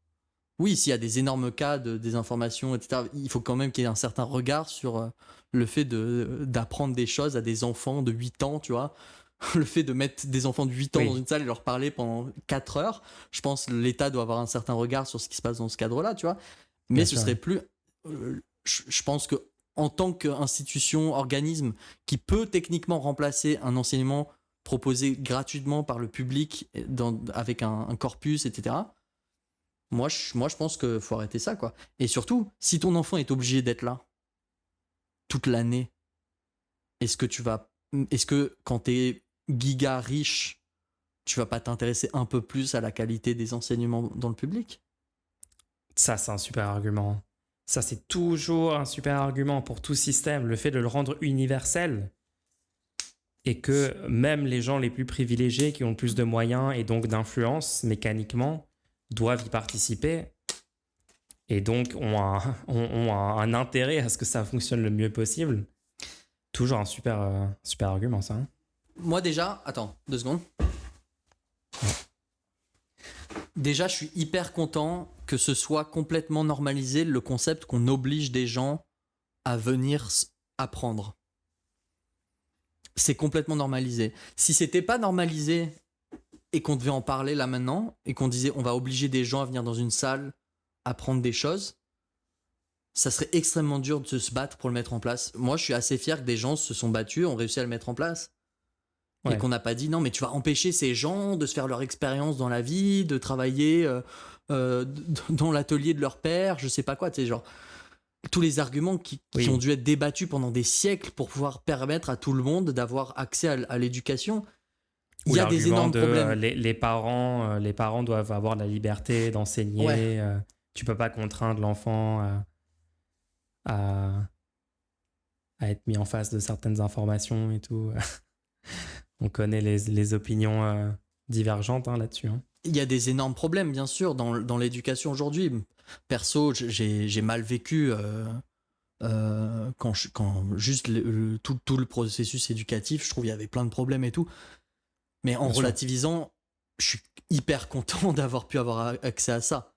Oui, s'il y a des énormes cas de désinformation, etc., il faut quand même qu'il y ait un certain regard sur le fait d'apprendre des choses à des enfants de 8 ans, tu vois. Le fait de mettre des enfants de 8 ans Oui. dans une salle et leur parler pendant 4 heures, je pense que l'État doit avoir un certain regard sur ce qui se passe dans ce cadre-là, tu vois. Mais Bien ce sûr. serait plus... je pense que en tant qu'institution, organisme qui peut techniquement remplacer un enseignement proposé gratuitement par le public avec un corpus, etc., moi, je pense qu'il faut arrêter ça, quoi. Et surtout, si ton enfant est obligé d'être là toute l'année, est-ce que quand t'es giga riche, tu vas pas t'intéresser un peu plus à la qualité des enseignements dans le public? Ça, c'est un super argument. Ça, c'est toujours un super argument pour tout système. Le fait de le rendre universel et que même les gens les plus privilégiés qui ont le plus de moyens et donc d'influence mécaniquement doivent y participer et donc ont un intérêt à ce que ça fonctionne le mieux possible. Toujours un super argument, ça. Hein. Moi déjà, attends, 2 secondes. Déjà, je suis hyper content que ce soit complètement normalisé le concept qu'on oblige des gens à venir apprendre. C'est complètement normalisé. Si c'était pas normalisé et qu'on devait en parler là maintenant et qu'on disait on va obliger des gens à venir dans une salle apprendre des choses, ça serait extrêmement dur de se battre pour le mettre en place. Moi, je suis assez fier que des gens se sont battus, ont réussi à le mettre en place. Ouais. Et qu'on n'a pas dit non, mais tu vas empêcher ces gens de se faire leur expérience dans la vie, de travailler dans l'atelier de leur père, je sais pas quoi, tu sais, genre tous les arguments qui ont dû être débattus pendant des siècles pour pouvoir permettre à tout le monde d'avoir accès à l'éducation. Il y a des énormes problèmes. Les parents doivent avoir la liberté d'enseigner. Ouais. Tu peux pas contraindre l'enfant à être mis en face de certaines informations et tout. On connaît les opinions divergentes divergentes là-dessus. Hein. Il y a des énormes problèmes, bien sûr, dans l'éducation aujourd'hui. Perso, j'ai mal vécu quand juste tout le processus éducatif, je trouve qu'il y avait plein de problèmes et tout. Mais en relativisant, je suis hyper content d'avoir pu avoir accès à ça.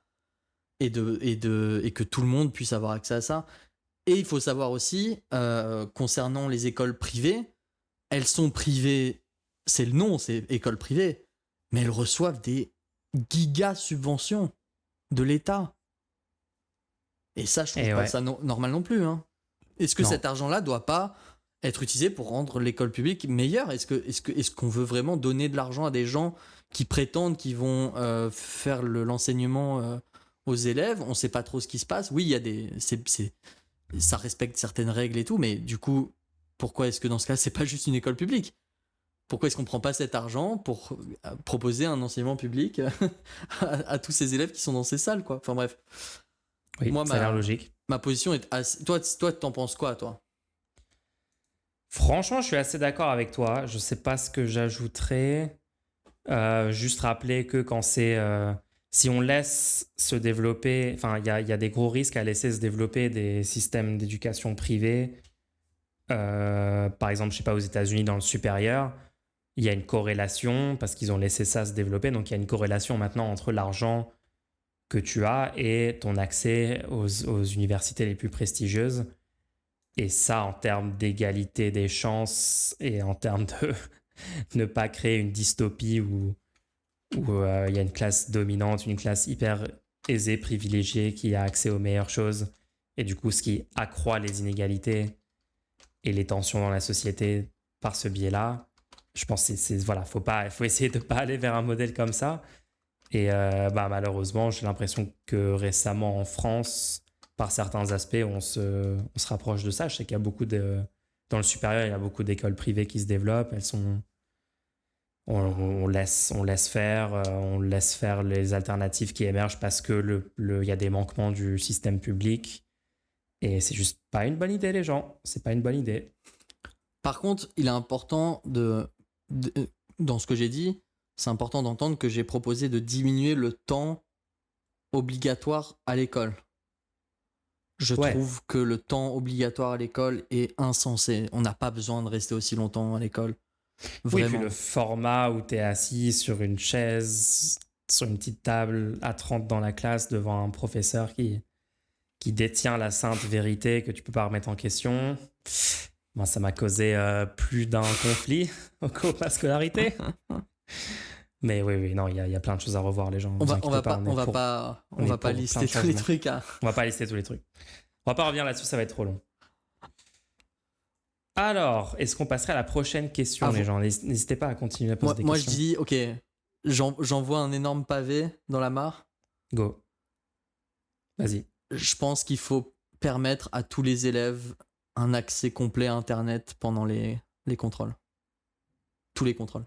Et que tout le monde puisse avoir accès à ça. Et il faut savoir aussi, concernant les écoles privées, elles sont privées, c'est le nom, c'est école privée, mais elles reçoivent des giga subventions de l'État. Et ça, je trouve pas ça normal non plus. Hein. Est-ce que cet argent-là doit pas être utilisé pour rendre l'école publique meilleure ? Est-ce qu'on veut vraiment donner de l'argent à des gens qui prétendent qu'ils vont faire l'enseignement aux élèves ? On sait pas trop ce qui se passe. Oui, il y a ça respecte certaines règles et tout, mais du coup, pourquoi est-ce que dans ce cas, c'est pas juste une école publique ? Pourquoi est-ce qu'on prend pas cet argent pour proposer un enseignement public à tous ces élèves qui sont dans ces salles, quoi ? Enfin bref. Oui, moi, ça a l'air logique. Ma position est assez... Toi, t'en penses quoi, toi ? Franchement, je suis assez d'accord avec toi. Je sais pas ce que j'ajouterais. Juste rappeler que quand c'est... si on laisse se développer... Enfin, il y a des gros risques à laisser se développer des systèmes d'éducation privés. Par exemple, je sais pas, aux États-Unis, dans le supérieur, il y a une corrélation parce qu'ils ont laissé ça se développer. Donc, il y a une corrélation maintenant entre l'argent que tu as et ton accès aux universités les plus prestigieuses. Et ça, en termes d'égalité des chances et en termes de ne pas créer une dystopie où il y a une classe dominante, une classe hyper aisée, privilégiée, qui a accès aux meilleures choses. Et du coup, ce qui accroît les inégalités et les tensions dans la société par ce biais-là. Je pense que faut essayer de ne pas aller vers un modèle comme ça. Et malheureusement, j'ai l'impression que récemment en France, par certains aspects, on se rapproche de ça. Je sais qu'il y a dans le supérieur, il y a beaucoup d'écoles privées qui se développent. On laisse faire les alternatives qui émergent parce que il y a des manquements du système public. Et c'est juste pas une bonne idée, les gens. C'est pas une bonne idée. Par contre, il est important dans ce que j'ai dit, c'est important d'entendre que j'ai proposé de diminuer le temps obligatoire à l'école. Je trouve que le temps obligatoire à l'école est insensé. On n'a pas besoin de rester aussi longtemps à l'école. Vraiment. Oui, puis le format où tu es assis sur une chaise, sur une petite table à 30 dans la classe devant un professeur qui détient la sainte vérité que tu peux pas remettre en question. Moi, ça m'a causé plus d'un conflit au cours de ma scolarité. Mais oui, non, il y a plein de choses à revoir, les gens. On va pas lister tous les trucs. On va pas lister tous les trucs. On va pas revenir là-dessus, ça va être trop long. Alors, est-ce qu'on passerait à la prochaine question, les gens? N'hésitez pas à continuer à poser des questions. Moi, je dis, ok, j'envoie un énorme pavé dans la mare. Go. Vas-y. Je pense qu'il faut permettre à tous les élèves un accès complet à Internet pendant les contrôles. Tous les contrôles.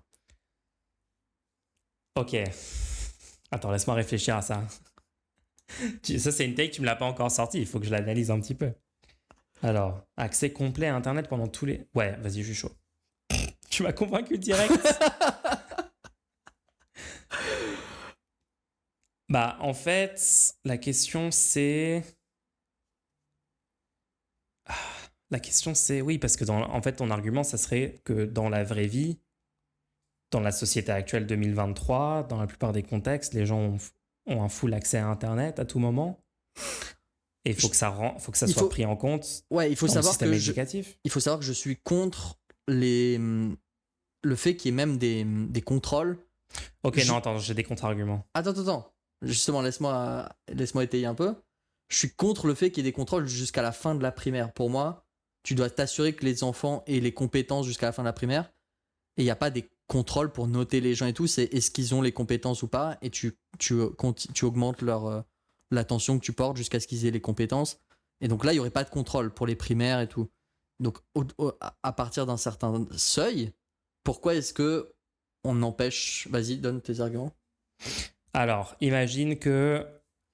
Ok. Attends, laisse-moi réfléchir à ça. Ça, c'est une take, tu me l'as pas encore sortie. Il faut que je l'analyse un petit peu. Alors, accès complet à Internet pendant tous les... Ouais, vas-y, je suis chaud. Tu m'as convaincu direct. Bah, en fait, la question c'est... oui, parce que en fait, ton argument, ça serait que dans la vraie vie, dans la société actuelle 2023, dans la plupart des contextes, les gens ont un full accès à Internet à tout moment. Et il faut que ça soit pris en compte dans le système éducatif. Il faut savoir que je suis contre le fait qu'il y ait même des contrôles. Ok, non, attends, j'ai des contre-arguments. Attends. Justement, laisse-moi étayer un peu. Je suis contre le fait qu'il y ait des contrôles jusqu'à la fin de la primaire. Pour moi, tu dois t'assurer que les enfants aient les compétences jusqu'à la fin de la primaire. Et il n'y a pas des contrôles pour noter les gens et tout. C'est est-ce qu'ils ont les compétences ou pas. Et tu augmentes l'attention que tu portes jusqu'à ce qu'ils aient les compétences. Et donc là, il n'y aurait pas de contrôle pour les primaires et tout. Donc, à partir d'un certain seuil, pourquoi est-ce que on empêche... Vas-y, donne tes arguments. Alors, imagine que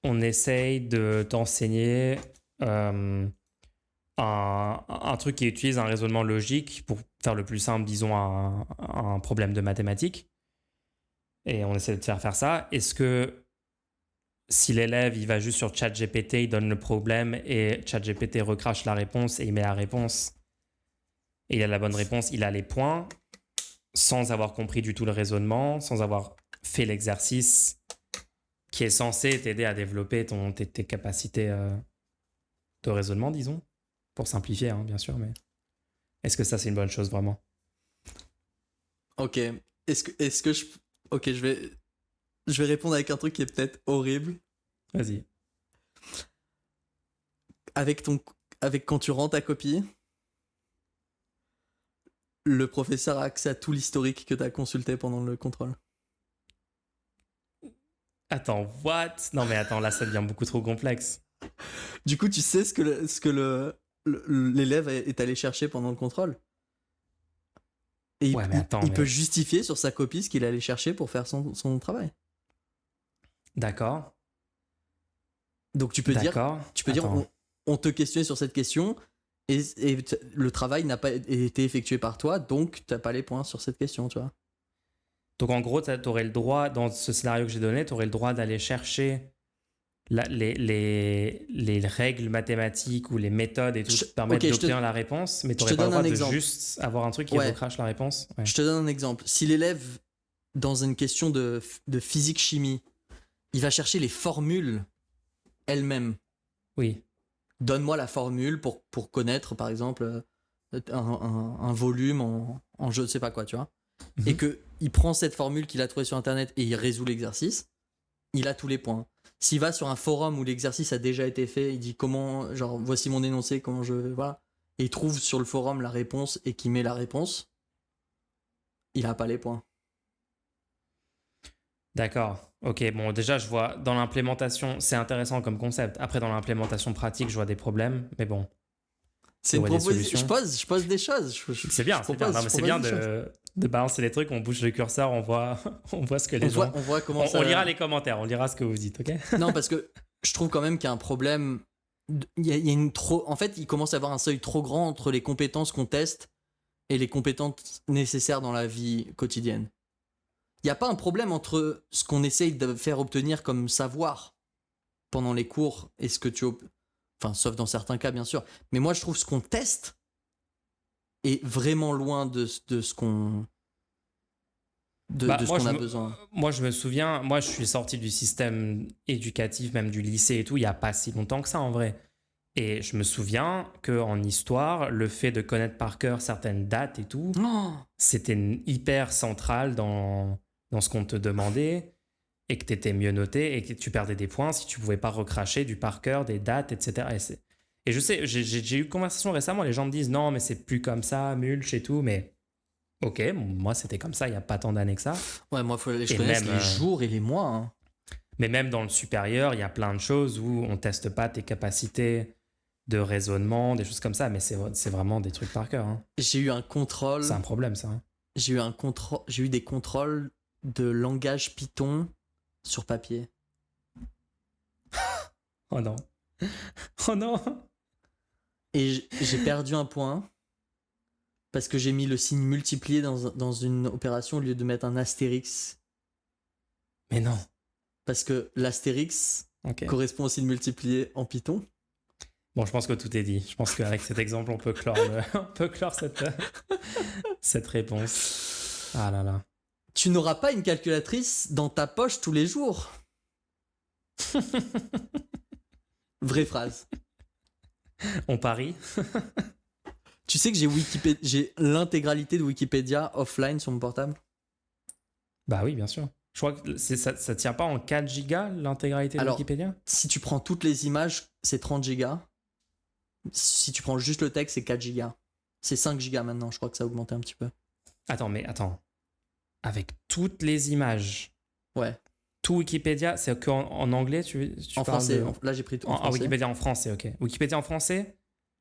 on essaye de t'enseigner un truc qui utilise un raisonnement logique pour faire le plus simple, disons, un problème de mathématiques. Et on essaie de te faire ça. Est-ce que si l'élève il va juste sur ChatGPT, il donne le problème et ChatGPT recrache la réponse et il met la réponse et il a la bonne réponse, il a les points sans avoir compris du tout le raisonnement, sans avoir fait l'exercice qui est censé t'aider à développer tes capacités de raisonnement, disons, pour simplifier, hein, bien sûr, mais est-ce que ça c'est une bonne chose vraiment? Ok, est-ce que ok, je vais répondre avec un truc qui est peut-être horrible. Vas-y. Avec quand tu rends ta copie, le professeur a accès à tout l'historique que tu as consulté pendant le contrôle. Attends, what? Non mais attends, là ça devient beaucoup trop complexe. Du coup, tu sais ce que l'élève est allé chercher pendant le contrôle. Et il peut justifier sur sa copie ce qu'il est allé chercher pour faire son travail. D'accord. Donc tu peux dire, on te questionnait sur cette question et le travail n'a pas été effectué par toi, donc tu n'as pas les points sur cette question, tu vois. Donc en gros, tu aurais le droit, dans ce scénario que j'ai donné, tu aurais le droit d'aller chercher les règles mathématiques ou les méthodes et tout qui te permettent d'obtenir la réponse, mais tu n'aurais pas le droit de juste avoir un truc qui recrache la réponse. Ouais. Je te donne un exemple. Si l'élève, dans une question de physique-chimie, il va chercher les formules elles-mêmes. Oui. Donne-moi la formule pour connaître, par exemple, un volume en je ne sais pas quoi, tu vois. Et qu'il prend cette formule qu'il a trouvée sur Internet et il résout l'exercice, il a tous les points. S'il va sur un forum où l'exercice a déjà été fait, il dit comment, genre, voici mon énoncé, comment je... Voilà. Et il trouve sur le forum la réponse et qu'il met la réponse, il n'a pas les points. D'accord. Ok, bon, déjà, je vois dans l'implémentation, c'est intéressant comme concept. Après, dans l'implémentation pratique, je vois des problèmes, mais bon, C'est une trouver des proposition. solutions. Je pose des choses. C'est bien, c'est bien. Non, mais Je c'est propose bien des choses. de balancer les trucs, on bouge le curseur, on voit, on voit ce que les gens. On voit comment On ça. lira les commentaires, on lira ce que vous dites, ok? Non, parce que je trouve quand même qu'il y a un problème. Il y a une trop. En fait, il commence à y avoir un seuil trop grand entre les compétences qu'on teste et les compétences nécessaires dans la vie quotidienne. Il n'y a pas un problème entre ce qu'on essaye de faire obtenir comme savoir pendant les cours et ce que enfin, sauf dans certains cas, bien sûr. Mais moi, je trouve ce qu'on teste est vraiment loin de ce qu'on Bah, de ce moi, qu'on a besoin. moi, je me souviens, moi, je suis sorti du système éducatif, même du lycée et tout, il n'y a pas si longtemps que ça, en vrai. Et je me souviens qu'en histoire, le fait de connaître par cœur certaines dates et tout, Oh, c'était hyper central dans ce qu'on te demandait et que tu étais mieux noté et que tu perdais des points si tu pouvais pas recracher du par cœur, des dates, etc. Et je sais, j'ai eu une conversation récemment, les gens me disent non, mais c'est plus comme ça, mulch et tout, mais ok, moi c'était comme ça il n'y a pas tant d'années que ça. ouais, moi, je Et connais même, les jours et les mois. Hein. mais même dans le supérieur, il y a plein de choses où on teste pas tes capacités de raisonnement, des choses comme ça, mais c'est vraiment des trucs par cœur. Hein. J'ai eu un contrôle. C'est un problème, ça. Hein. J'ai eu des contrôles de langage Python sur papier. Oh non. Oh non. Et j'ai perdu un point parce que j'ai mis le signe multiplié dans une opération au lieu de mettre un astérix. Mais non. Parce que l'astérix Ok. correspond au signe multiplié en Python. Bon, je pense que tout est dit. Je pense qu'avec cet exemple, on peut clore, on peut clore cette réponse. Ah là là. Tu n'auras pas une calculatrice dans ta poche tous les jours. Vraie phrase. On parie. Tu sais que j'ai l'intégralité de Wikipédia offline sur mon portable. Bah oui, bien sûr. Je crois que ça tient pas en 4 gigas l'intégralité de Alors, Wikipédia. Si tu prends toutes les images, c'est 30 gigas. Si tu prends juste le texte, c'est 4 gigas. C'est 5 gigas maintenant, je crois que ça a augmenté un petit peu. Attends. Avec toutes les images, Ouais. tout Wikipédia, c'est qu'en anglais, tu En parles français, de... là j'ai pris tout en En français. Wikipédia en français, ok. Wikipédia en français.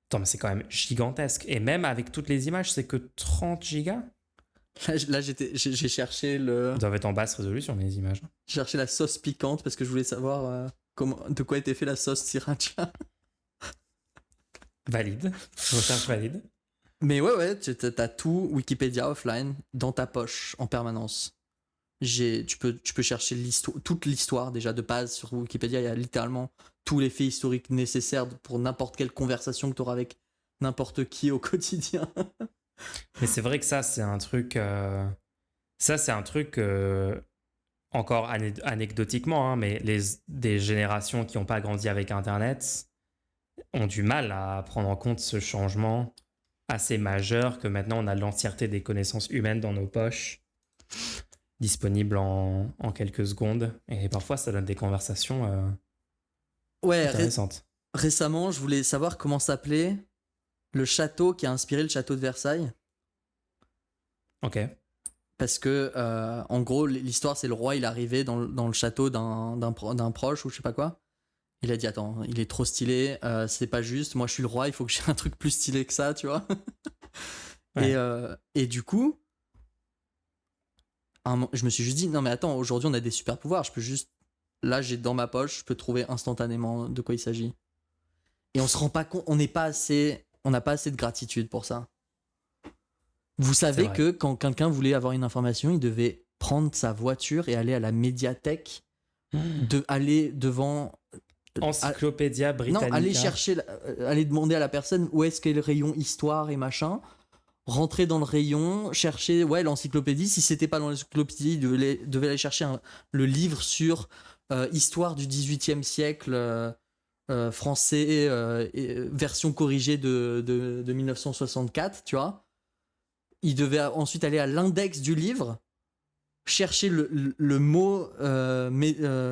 Attends, mais c'est quand même gigantesque. Et même avec toutes les images, c'est que 30 gigas. Là, j'ai cherché le. Ils doivent être en basse résolution, les images. J'ai cherché la sauce piquante parce que je voulais savoir de quoi était fait la sauce sriracha. Valide. Recherche valide. Mais ouais, t'as tout Wikipédia offline dans ta poche en permanence. Tu peux chercher toute l'histoire déjà de base sur Wikipédia. Il y a littéralement tous les faits historiques nécessaires pour n'importe quelle conversation que tu auras avec n'importe qui au quotidien. Mais c'est vrai que ça, c'est un truc... encore anecdotiquement, hein, mais des générations qui n'ont pas grandi avec Internet ont du mal à prendre en compte ce changement assez majeur que maintenant on a l'entièreté des connaissances humaines dans nos poches, disponibles en quelques secondes. Et parfois, ça donne des conversations Ouais, intéressantes. récemment, je voulais savoir comment s'appelait le château qui a inspiré le château de Versailles. Ok. Parce que, en gros, l'histoire, c'est le roi, il est arrivé dans le château d'un proche ou je sais pas quoi. Il a dit, attends, il est trop stylé, c'est pas juste, moi je suis le roi, il faut que j'ai un truc plus stylé que ça, tu vois. Ouais. Et du coup, je me suis juste dit, non mais attends, aujourd'hui on a des super pouvoirs, je peux juste, là j'ai dans ma poche, je peux trouver instantanément de quoi il s'agit. Et on se rend pas compte, on n'a pas assez de gratitude pour ça. Vous savez que quand quelqu'un voulait avoir une information, il devait prendre sa voiture et aller à la médiathèque, aller devant... Encyclopédia Britannica. Non, aller demander à la personne où est-ce qu'est le rayon histoire et machin, rentrer dans le rayon, chercher l'encyclopédie. Si c'était pas dans l'encyclopédie, il devait aller chercher le livre sur histoire du 18e siècle français, version corrigée de 1964, tu vois. Il devait ensuite aller à l'index du livre, chercher le mot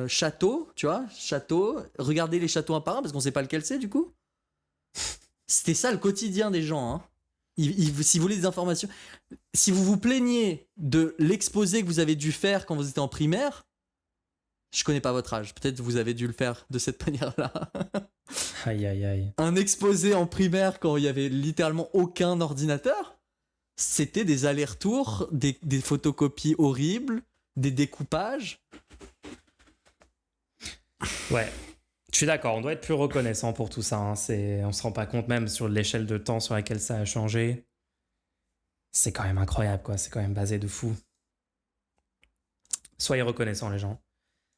château, tu vois, château, regarder les châteaux un par un parce qu'on sait pas lequel c'est du coup. C'était ça le quotidien des gens. Hein. Si vous voulez des informations, si vous vous plaignez de l'exposé que vous avez dû faire quand vous étiez en primaire, Je connais pas votre âge. Peut-être vous avez dû le faire de cette manière-là. Aïe, aïe, aïe. Un exposé en primaire quand il y avait littéralement aucun ordinateur, c'était des allers-retours, des photocopies horribles, des découpages. Ouais. Je suis d'accord, on doit être plus reconnaissant pour tout ça. Hein. On se rend pas compte même sur l'échelle de temps sur laquelle ça a changé. C'est quand même incroyable, quoi. C'est quand même basé de fou. Soyez reconnaissants, les gens.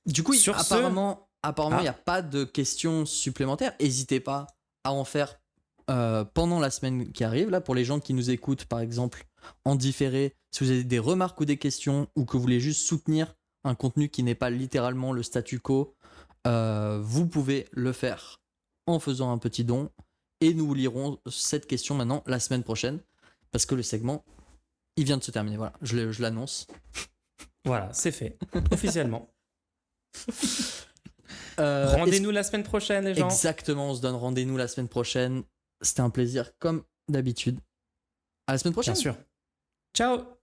Du coup, Sur apparemment, il n'y a pas de questions supplémentaires. N'hésitez pas à en faire pendant la semaine qui arrive. Là, pour les gens qui nous écoutent, par exemple, en différé, si vous avez des remarques ou des questions ou que vous voulez juste soutenir un contenu qui n'est pas littéralement le statu quo, vous pouvez le faire en faisant un petit don. Et nous lirons cette question maintenant la semaine prochaine parce que le segment, il vient de se terminer. Voilà, je l'annonce. Voilà, c'est fait, officiellement. Rendez-nous la semaine prochaine, les gens. Exactement, on se donne rendez-vous la semaine prochaine. C'était un plaisir, comme d'habitude. À la semaine prochaine. Bien sûr. Ciao.